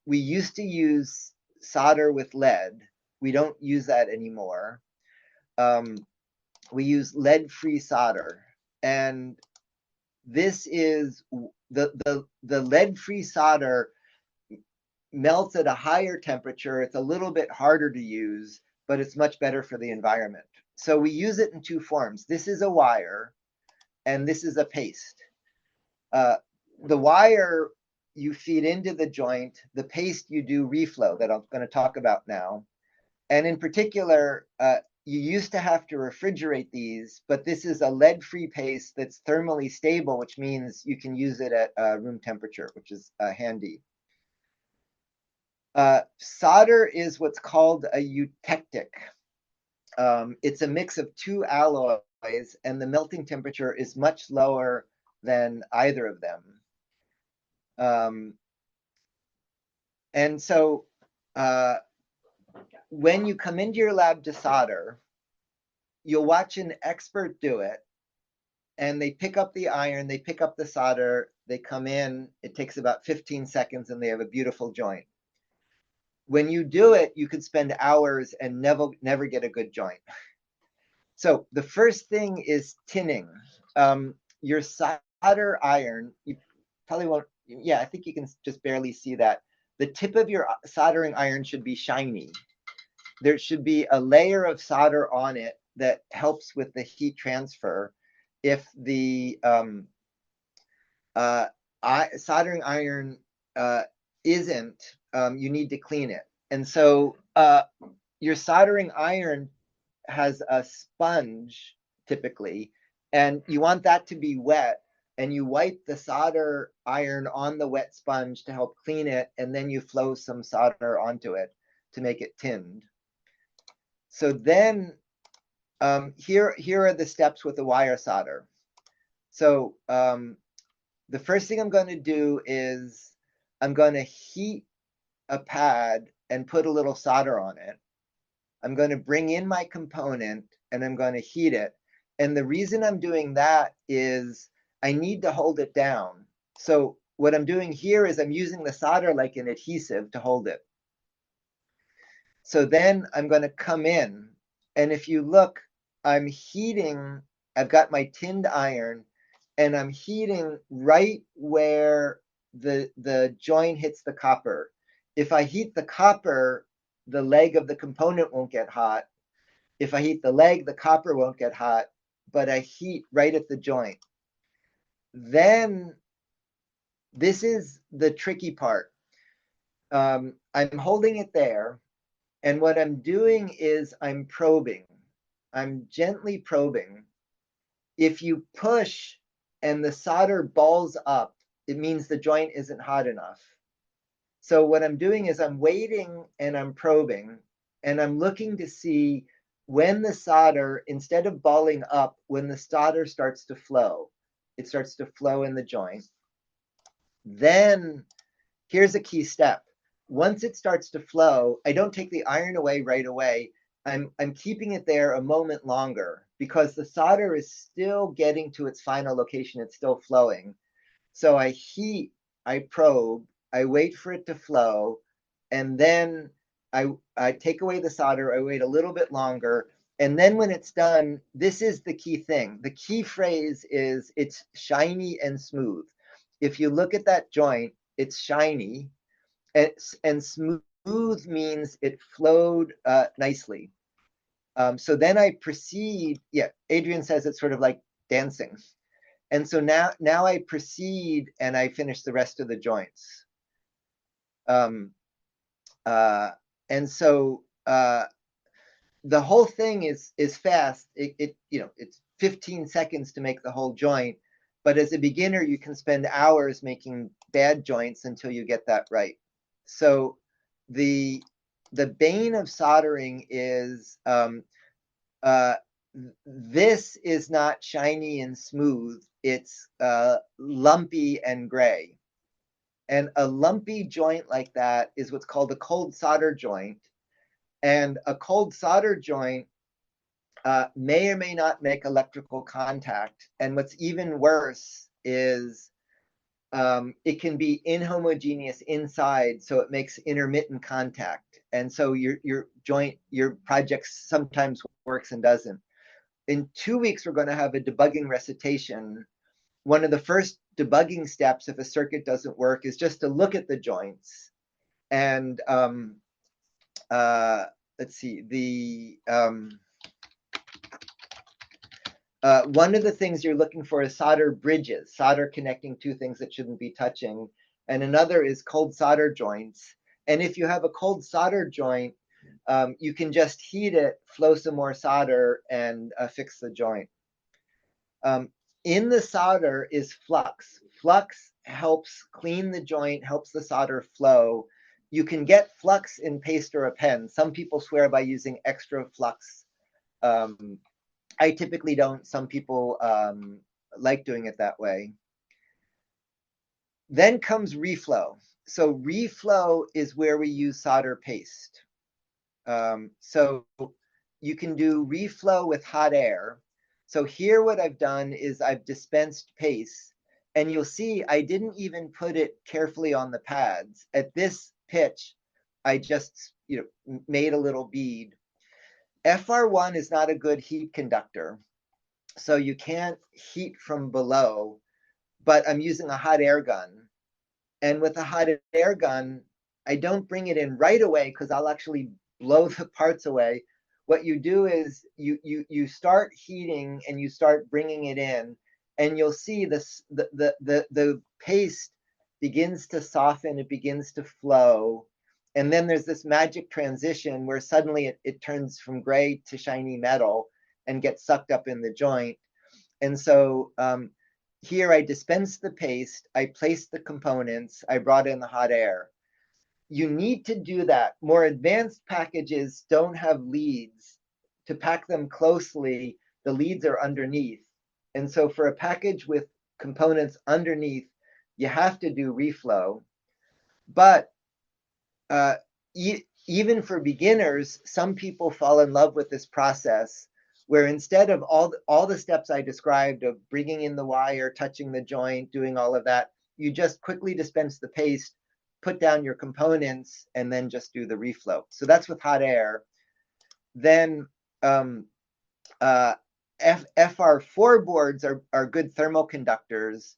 we used to use solder with lead. We don't use that anymore. We use lead-free solder. And this is the lead-free solder melts at a higher temperature. It's a little bit harder to use, but it's much better for the environment. So we use it in two forms. This is a wire, and this is a paste. The wire you feed into the joint. The paste you do reflow, that I'm going to talk about now. And in particular, you used to have to refrigerate these, but this is a lead-free paste that's thermally stable, which means you can use it at room temperature, which is handy. Solder is what's called a eutectic. It's a mix of two alloys, and the melting temperature is much lower than either of them. And so when you come into your lab to solder, you'll watch an expert do it, and they pick up the iron, they pick up the solder, they come in, it takes about 15 seconds, and they have a beautiful joint. When you do it, you could spend hours and never get a good joint. So the first thing is tinning. Your solder iron, you probably won't, yeah, I think you can just barely see that. The tip of your soldering iron should be shiny. There should be a layer of solder on it that helps with the heat transfer. If the soldering iron isn't, you need to clean it. And so your soldering iron has a sponge typically, and you want that to be wet, and you wipe the solder iron on the wet sponge to help clean it, and then you flow some solder onto it to make it tinned. So then here are the steps with the wire solder. So the first thing I'm going to do is I'm going to heat a pad and put a little solder on it. I'm going to bring in my component and I'm going to heat it. And the reason I'm doing that is I need to hold it down. So what I'm doing here is I'm using the solder like an adhesive to hold it. So then I'm going to come in, and if you look, I'm heating, I've got my tinned iron, and I'm heating right where the joint hits the copper. If I heat the copper, the leg of the component won't get hot. If I heat the leg, the copper won't get hot, but I heat right at the joint. Then this is the tricky part. I'm holding it there, and what I'm doing is I'm probing. I'm gently probing. If you push and the solder balls up, it means the joint isn't hot enough. So what I'm doing is I'm waiting and I'm probing, and I'm looking to see when the solder, instead of balling up, when the solder starts to flow, it starts to flow in the joint. Then here's a key step. Once it starts to flow, I don't take the iron away right away. I'm keeping it there a moment longer because the solder is still getting to its final location. It's still flowing. So I heat, I probe, I wait for it to flow, and then I take away the solder, I wait a little bit longer, and then when it's done, this is the key thing. The key phrase is it's shiny and smooth. If you look at that joint, it's shiny, and smooth means it flowed nicely. So then I proceed, yeah, Adrian says it's sort of like dancing. And so now I proceed and I finish the rest of the joints. And so the whole thing is fast. It's 15 seconds to make the whole joint. But as a beginner, you can spend hours making bad joints until you get that right. So the bane of soldering is this is not shiny and smooth. It's lumpy and gray. And a lumpy joint like that is what's called a cold solder joint. And a cold solder joint may or may not make electrical contact. And what's even worse is it can be inhomogeneous inside, so it makes intermittent contact. And so your joint, your project sometimes works and doesn't. In 2 weeks, we're going to have a debugging recitation. One of the first debugging steps, if a circuit doesn't work, is just to look at the joints. And let's see, one of the things you're looking for is solder bridges, solder connecting two things that shouldn't be touching. And another is cold solder joints. And if you have a cold solder joint, you can just heat it, flow some more solder, and fix the joint. In the solder is flux. Flux helps clean the joint, helps the solder flow. You can get flux in paste or a pen. Some people swear by using extra flux. I typically don't. Some people like doing it that way. Then comes reflow. So reflow is where we use solder paste. So you can do reflow with hot air. So here what I've done is I've dispensed paste, and you'll see I didn't even put it carefully on the pads. At this pitch, I just made a little bead. FR1 is not a good heat conductor, so you can't heat from below, but I'm using a hot air gun. And with a hot air gun, I don't bring it in right away because I'll actually blow the parts away. What you do is you start heating and you start bringing it in, and you'll see this the paste begins to soften, it begins to flow, and then there's this magic transition where suddenly it turns from gray to shiny metal and gets sucked up in the joint. And so here I dispensed the paste, I placed the components, I brought in the hot air. You need to do that. More advanced packages don't have leads. To pack them closely, the leads are underneath. And so for a package with components underneath, you have to do reflow. But even for beginners, some people fall in love with this process where instead of all the steps I described of bringing in the wire, touching the joint, doing all of that, you just quickly dispense the paste, put down your components, and then just do the reflow. So that's with hot air. Then FR4 boards are good thermal conductors.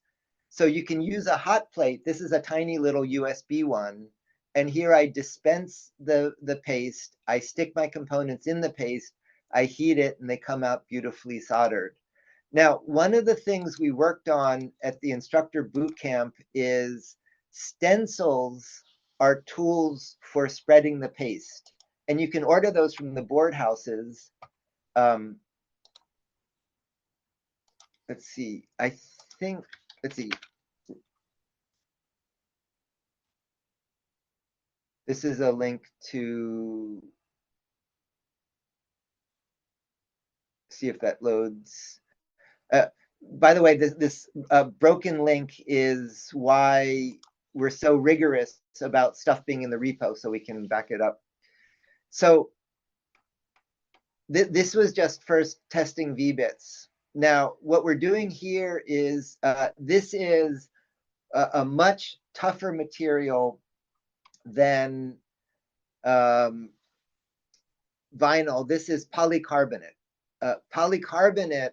So you can use a hot plate. This is a tiny little USB one. And here I dispense the paste. I stick my components in the paste. I heat it, and they come out beautifully soldered. Now, one of the things we worked on at the instructor boot camp is stencils are tools for spreading the paste. And you can order those from the board houses. Let's see, I think, let's see. This is a link to, see if that loads. By the way, this broken link is why we're so rigorous about stuff being in the repo, so we can back it up. So this was just first testing VBits. Now, what we're doing here is, this is a much tougher material than vinyl. This is polycarbonate. Polycarbonate,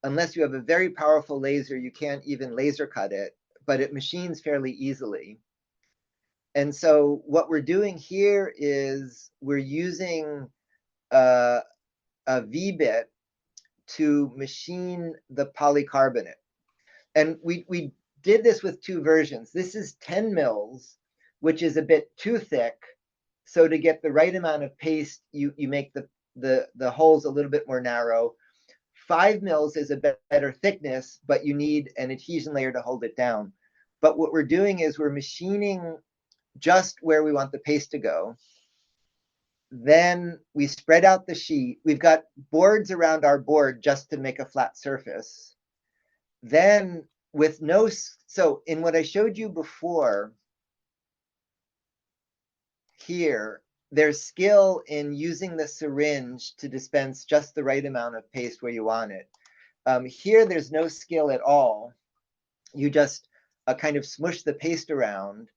unless you have a very powerful laser, you can't even laser cut it, but it machines fairly easily. And so what we're doing here is we're using a V-bit to machine the polycarbonate. And we did this with two versions. This is 10 mils, which is a bit too thick. So to get the right amount of paste, you make the holes a little bit more narrow. 5 mils is a better thickness, but you need an adhesion layer to hold it down. But what we're doing is we're machining just where we want the paste to go. Then we spread out the sheet. We've got boards around our board just to make a flat surface. Then with no, so in what I showed you before, here, there's skill in using the syringe to dispense just the right amount of paste where you want it. Here, there's no skill at all. You just kind of smush the paste around,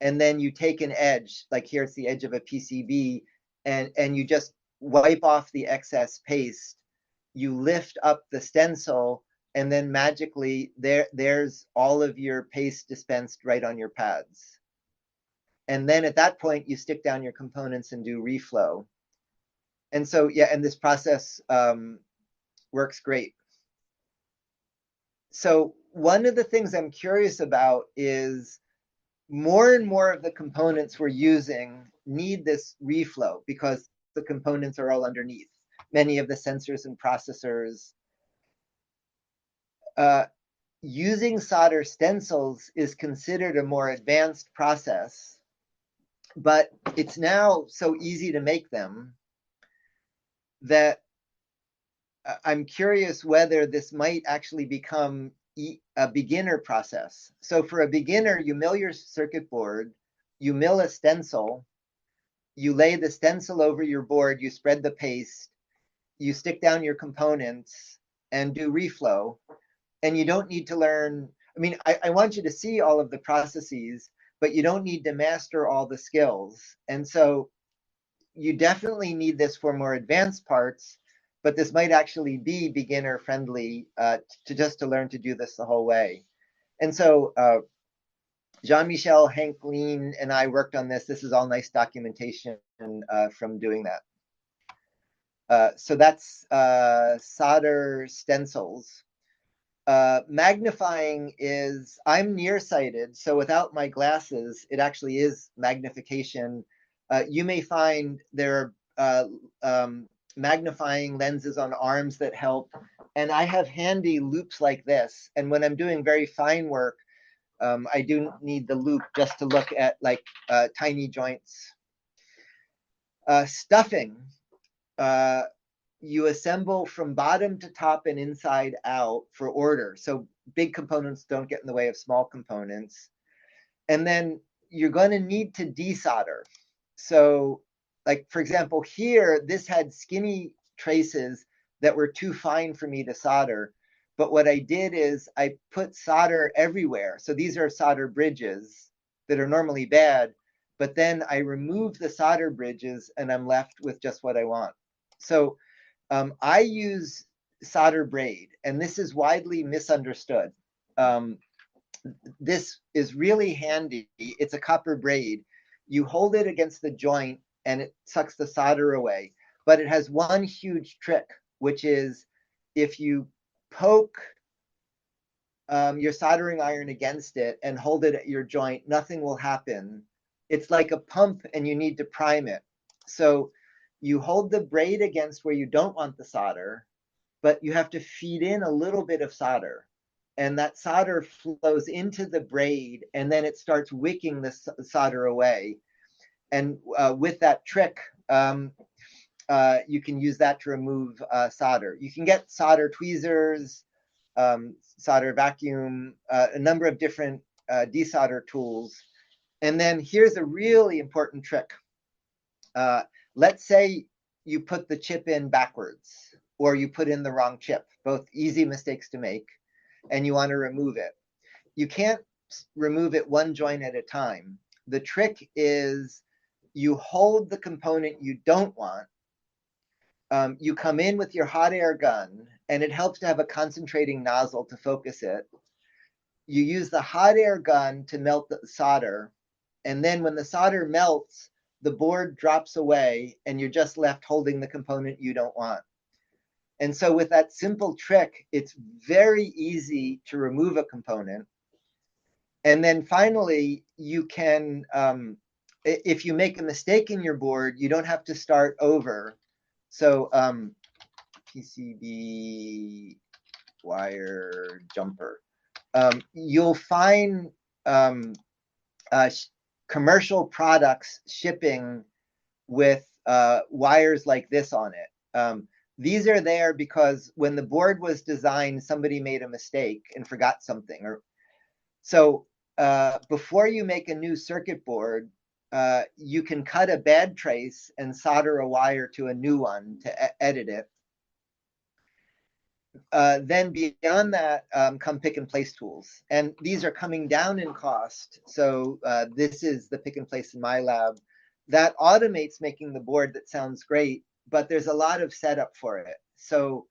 and then you take an edge, like here it's the edge of a PCB, and you just wipe off the excess paste. You lift up the stencil, and then magically there's all of your paste dispensed right on your pads. And then at that point, you stick down your components and do reflow. And so, yeah, and this process works great. So one of the things I'm curious about is more and more of the components we're using need this reflow because the components are all underneath. Many of the sensors and processors. Using solder stencils is considered a more advanced process, but it's now so easy to make them that I'm curious whether this might actually become a beginner process. So for a beginner, you mill your circuit board, you mill a stencil, you lay the stencil over your board, you spread the paste, you stick down your components and do reflow. And you don't need to learn, I mean, I want you to see all of the processes, but you don't need to master all the skills. And so you definitely need this for more advanced parts, but this might actually be beginner friendly to learn to do this the whole way. And so Jean-Michel, Hank Lean, and I worked on this. This is all nice documentation from doing that. So that's solder stencils. Magnifying is, I'm nearsighted, so without my glasses, it actually is magnification. You may find there are magnifying lenses on arms that help. And I have handy loops like this. And when I'm doing very fine work, I do need the loop just to look at like tiny joints. Stuffing. You assemble from bottom to top and inside out for order. So big components don't get in the way of small components. And then you're going to need to desolder. So like, for example, here, this had skinny traces that were too fine for me to solder. But what I did is I put solder everywhere. So these are solder bridges that are normally bad, but then I remove the solder bridges and I'm left with just what I want. So I use solder braid, and this is widely misunderstood. This is really handy. It's a copper braid. You hold it against the joint and it sucks the solder away. But it has one huge trick, which is if you poke your soldering iron against it and hold it at your joint, nothing will happen. It's like a pump and you need to prime it. So you hold the braid against where you don't want the solder, but you have to feed in a little bit of solder. And that solder flows into the braid and then it starts wicking the solder away. And with that trick, you can use that to remove solder. You can get solder tweezers, solder vacuum, a number of different desolder tools. And then here's a really important trick. Let's say you put the chip in backwards, or you put in the wrong chip, both easy mistakes to make, and you want to remove it. You can't remove it one joint at a time. The trick is you hold the component you don't want. You come in with your hot air gun, and it helps to have a concentrating nozzle to focus it. You use the hot air gun to melt the solder, and then when the solder melts, the board drops away, and you're just left holding the component you don't want. And so with that simple trick, it's very easy to remove a component. And then finally, you can, if you make a mistake in your board, you don't have to start over. So PCB wire jumper. You'll find commercial products shipping with wires like this on it. These are there because when the board was designed, somebody made a mistake and forgot something. So before you make a new circuit board, you can cut a bad trace and solder a wire to a new one to edit it. Then beyond that come pick and place tools. And these are coming down in cost. So this is the pick and place in my lab. That automates making the board that sounds great, but there's a lot of setup for it. So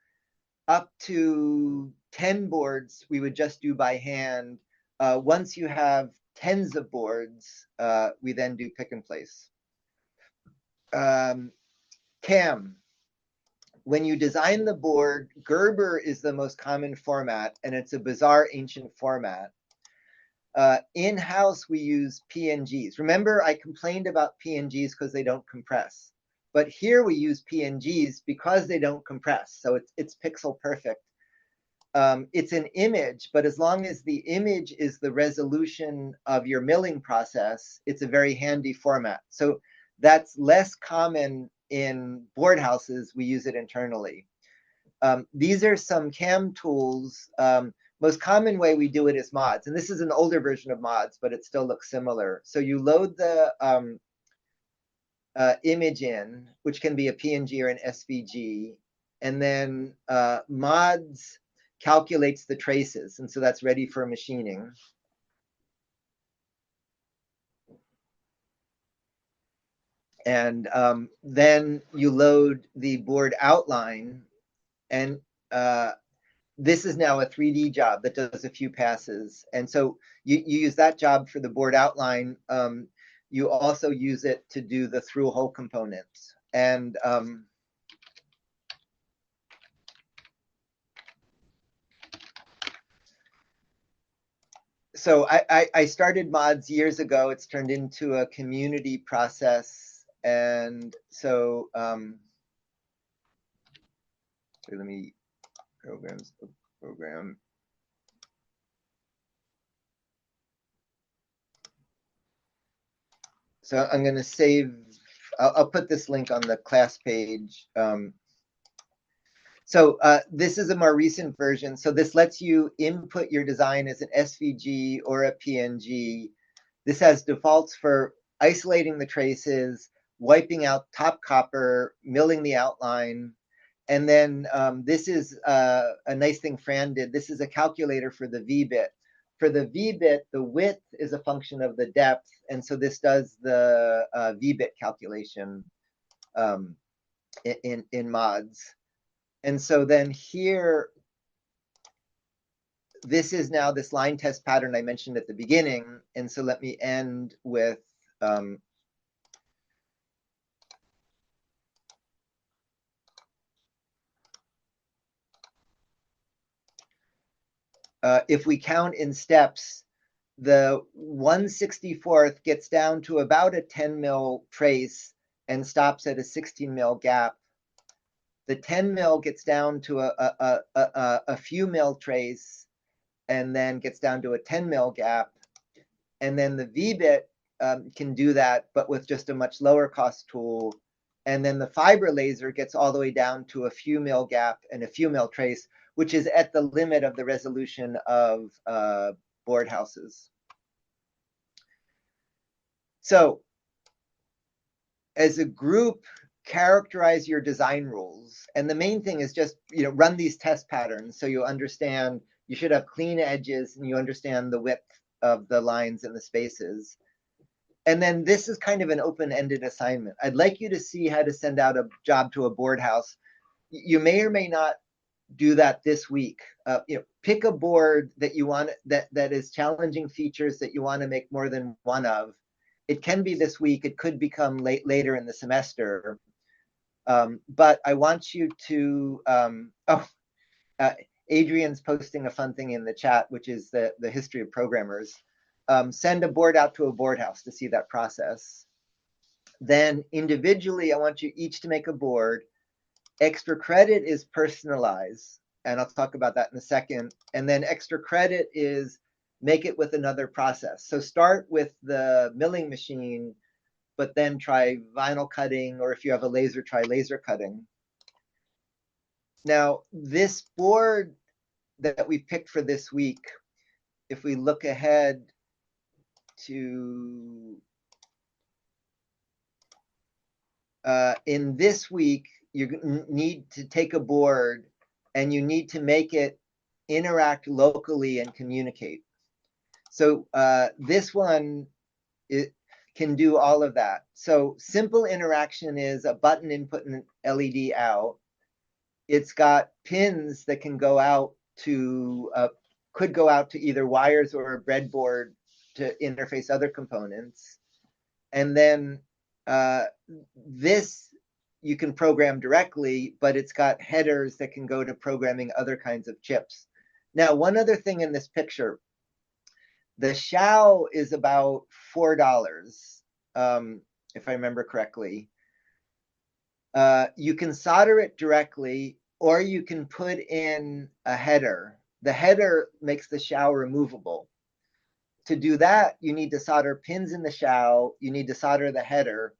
up to 10 boards, we would just do by hand. Once you have tens of boards, we then do pick and place. CAM. When you design the board, Gerber is the most common format, and it's a bizarre ancient format. In-house, we use PNGs. Remember, I complained about PNGs because they don't compress. But here we use PNGs because they don't compress. So it's pixel perfect. It's an image, but as long as the image is the resolution of your milling process, it's a very handy format. So that's less common in board houses. We use it internally. These are some CAM tools. Most common way we do it is mods. And this is an older version of mods, but it still looks similar. So you load the image in, which can be a PNG or an SVG. And then mods calculates the traces. And so that's ready for machining. And then you load the board outline. And this is now a 3D job that does a few passes. And so you use that job for the board outline. You also use it to do the through hole components. And so I started mods years ago. It's turned into a community process. And so, let me program. So I'm going to save, I'll put this link on the class page. So this is a more recent version. So this lets you input your design as an SVG or a PNG. This has defaults for isolating the traces, wiping out top copper, milling the outline. And then this is a nice thing Fran did. This is a calculator for the V-bit. For the V-bit, the width is a function of the depth. And so this does the V-bit calculation in mods. And so then here, this is now this line test pattern I mentioned at the beginning. And so let me end with if we count in steps, the 1/64th gets down to about a 10 mil trace and stops at a 16 mil gap. The 10 mil gets down to a few mil trace and then gets down to a 10 mil gap. And then the V-bit can do that, but with just a much lower cost tool. And then the fiber laser gets all the way down to a few mil gap and a few mil trace, which is at the limit of the resolution of board houses. So as a group, characterize your design rules. And the main thing is just, run these test patterns so you understand you should have clean edges and you understand the width of the lines and the spaces. And then this is kind of an open-ended assignment. I'd like you to see how to send out a job to a board house. You may or may not do that this week. Pick a board that you want that is challenging features that you want to make more than one of. It can be this week. It could become later in the semester. But I want you to. Adrian's posting a fun thing in the chat, which is the history of programmers. Send a board out to a board house to see that process. Then individually, I want you each to make a board. Extra credit is personalize, and I'll talk about that in a second. And then extra credit is make it with another process. So start with the milling machine, but then try vinyl cutting, or if you have a laser, try laser cutting. Now, this board that we picked for this week, if we look ahead to in this week, you need to take a board and you need to make it interact locally and communicate. So this one, it can do all of that. So simple interaction is a button input and an LED out. It's got pins that can go out to, could go out to either wires or a breadboard to interface other components. And then this you can program directly, but it's got headers that can go to programming other kinds of chips. Now, one other thing in this picture, the shell is about $4, if I remember correctly. You can solder it directly, or you can put in a header. The header makes the shell removable. To do that, you need to solder pins in the shell, you need to solder the header.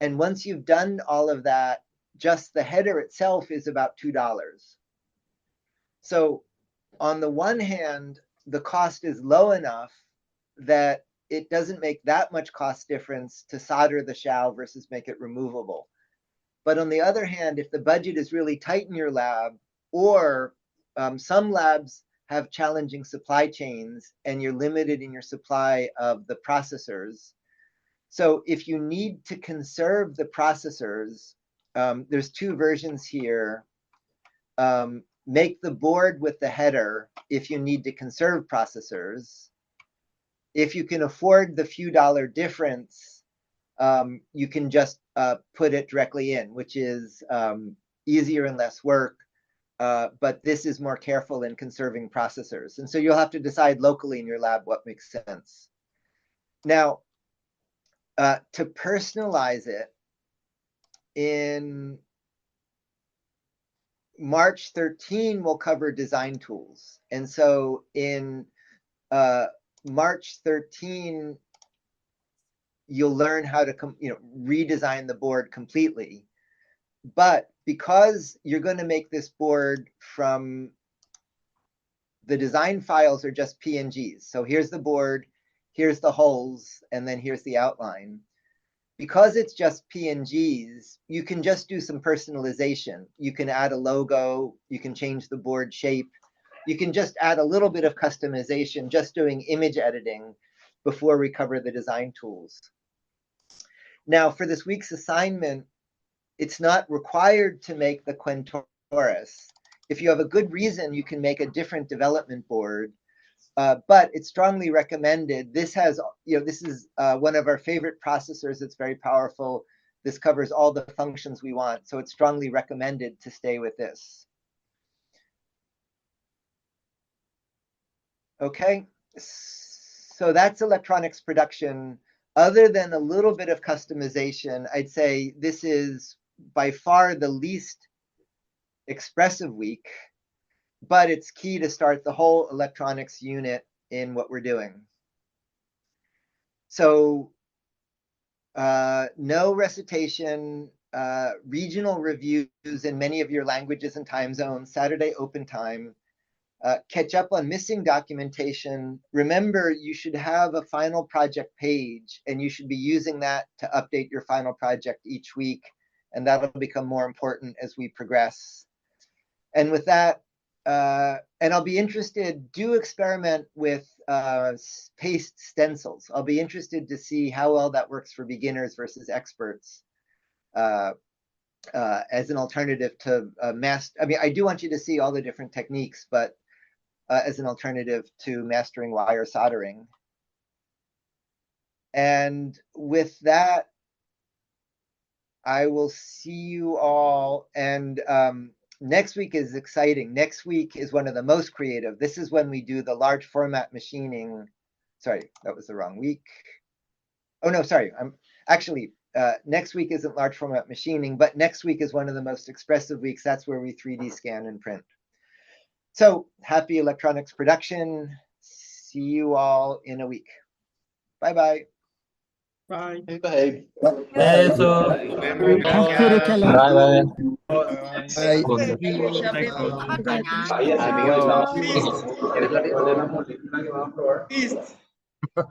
And once you've done all of that, just the header itself is about $2. So on the one hand, the cost is low enough that it doesn't make that much cost difference to solder the shell versus make it removable. But on the other hand, if the budget is really tight in your lab, or some labs have challenging supply chains and you're limited in your supply of the processors. So if you need to conserve the processors, there's two versions here. Make the board with the header if you need to conserve processors. If you can afford the few dollar difference, you can just put it directly in, which is easier and less work. But this is more careful in conserving processors. And so you'll have to decide locally in your lab what makes sense. Now, to personalize it, in March 13, we'll cover design tools. And so in March 13, you'll learn how to redesign the board completely. But because you're going to make this board from the design files are just PNGs. So here's the board, here's the holes, and then here's the outline. Because it's just PNGs, you can just do some personalization. You can add a logo, you can change the board shape. You can just add a little bit of customization, just doing image editing before we cover the design tools. Now, for this week's assignment, it's not required to make the Quentorus. If you have a good reason, you can make a different development board, but it's strongly recommended. This has, this is one of our favorite processors. It's very powerful. This covers all the functions we want, so it's strongly recommended to stay with this. Okay, so that's electronics production. Other than a little bit of customization, I'd say this is by far the least expressive week, but it's key to start the whole electronics unit in what we're doing. So no recitation, regional reviews in many of your languages and time zones, Saturday open time. Catch up on missing documentation. Remember, you should have a final project page, and you should be using that to update your final project each week, and that'll become more important as we progress. And with that, and I'll be interested, do experiment with paste stencils. I'll be interested to see how well that works for beginners versus experts as an alternative to master. I mean, I do want you to see all the different techniques, but as an alternative to mastering wire soldering. And with that, I will see you all. And next week is exciting. Next week is one of the most creative. This is when we do the large format machining. Sorry, that was the wrong week. Oh, no, sorry. I'm actually, next week isn't large format machining, but next week is one of the most expressive weeks. That's where we 3D scan and print. So happy electronics production. See you all in a week. Bye-bye. Bye. Behave. Eso. Bye. Bye. Amigo.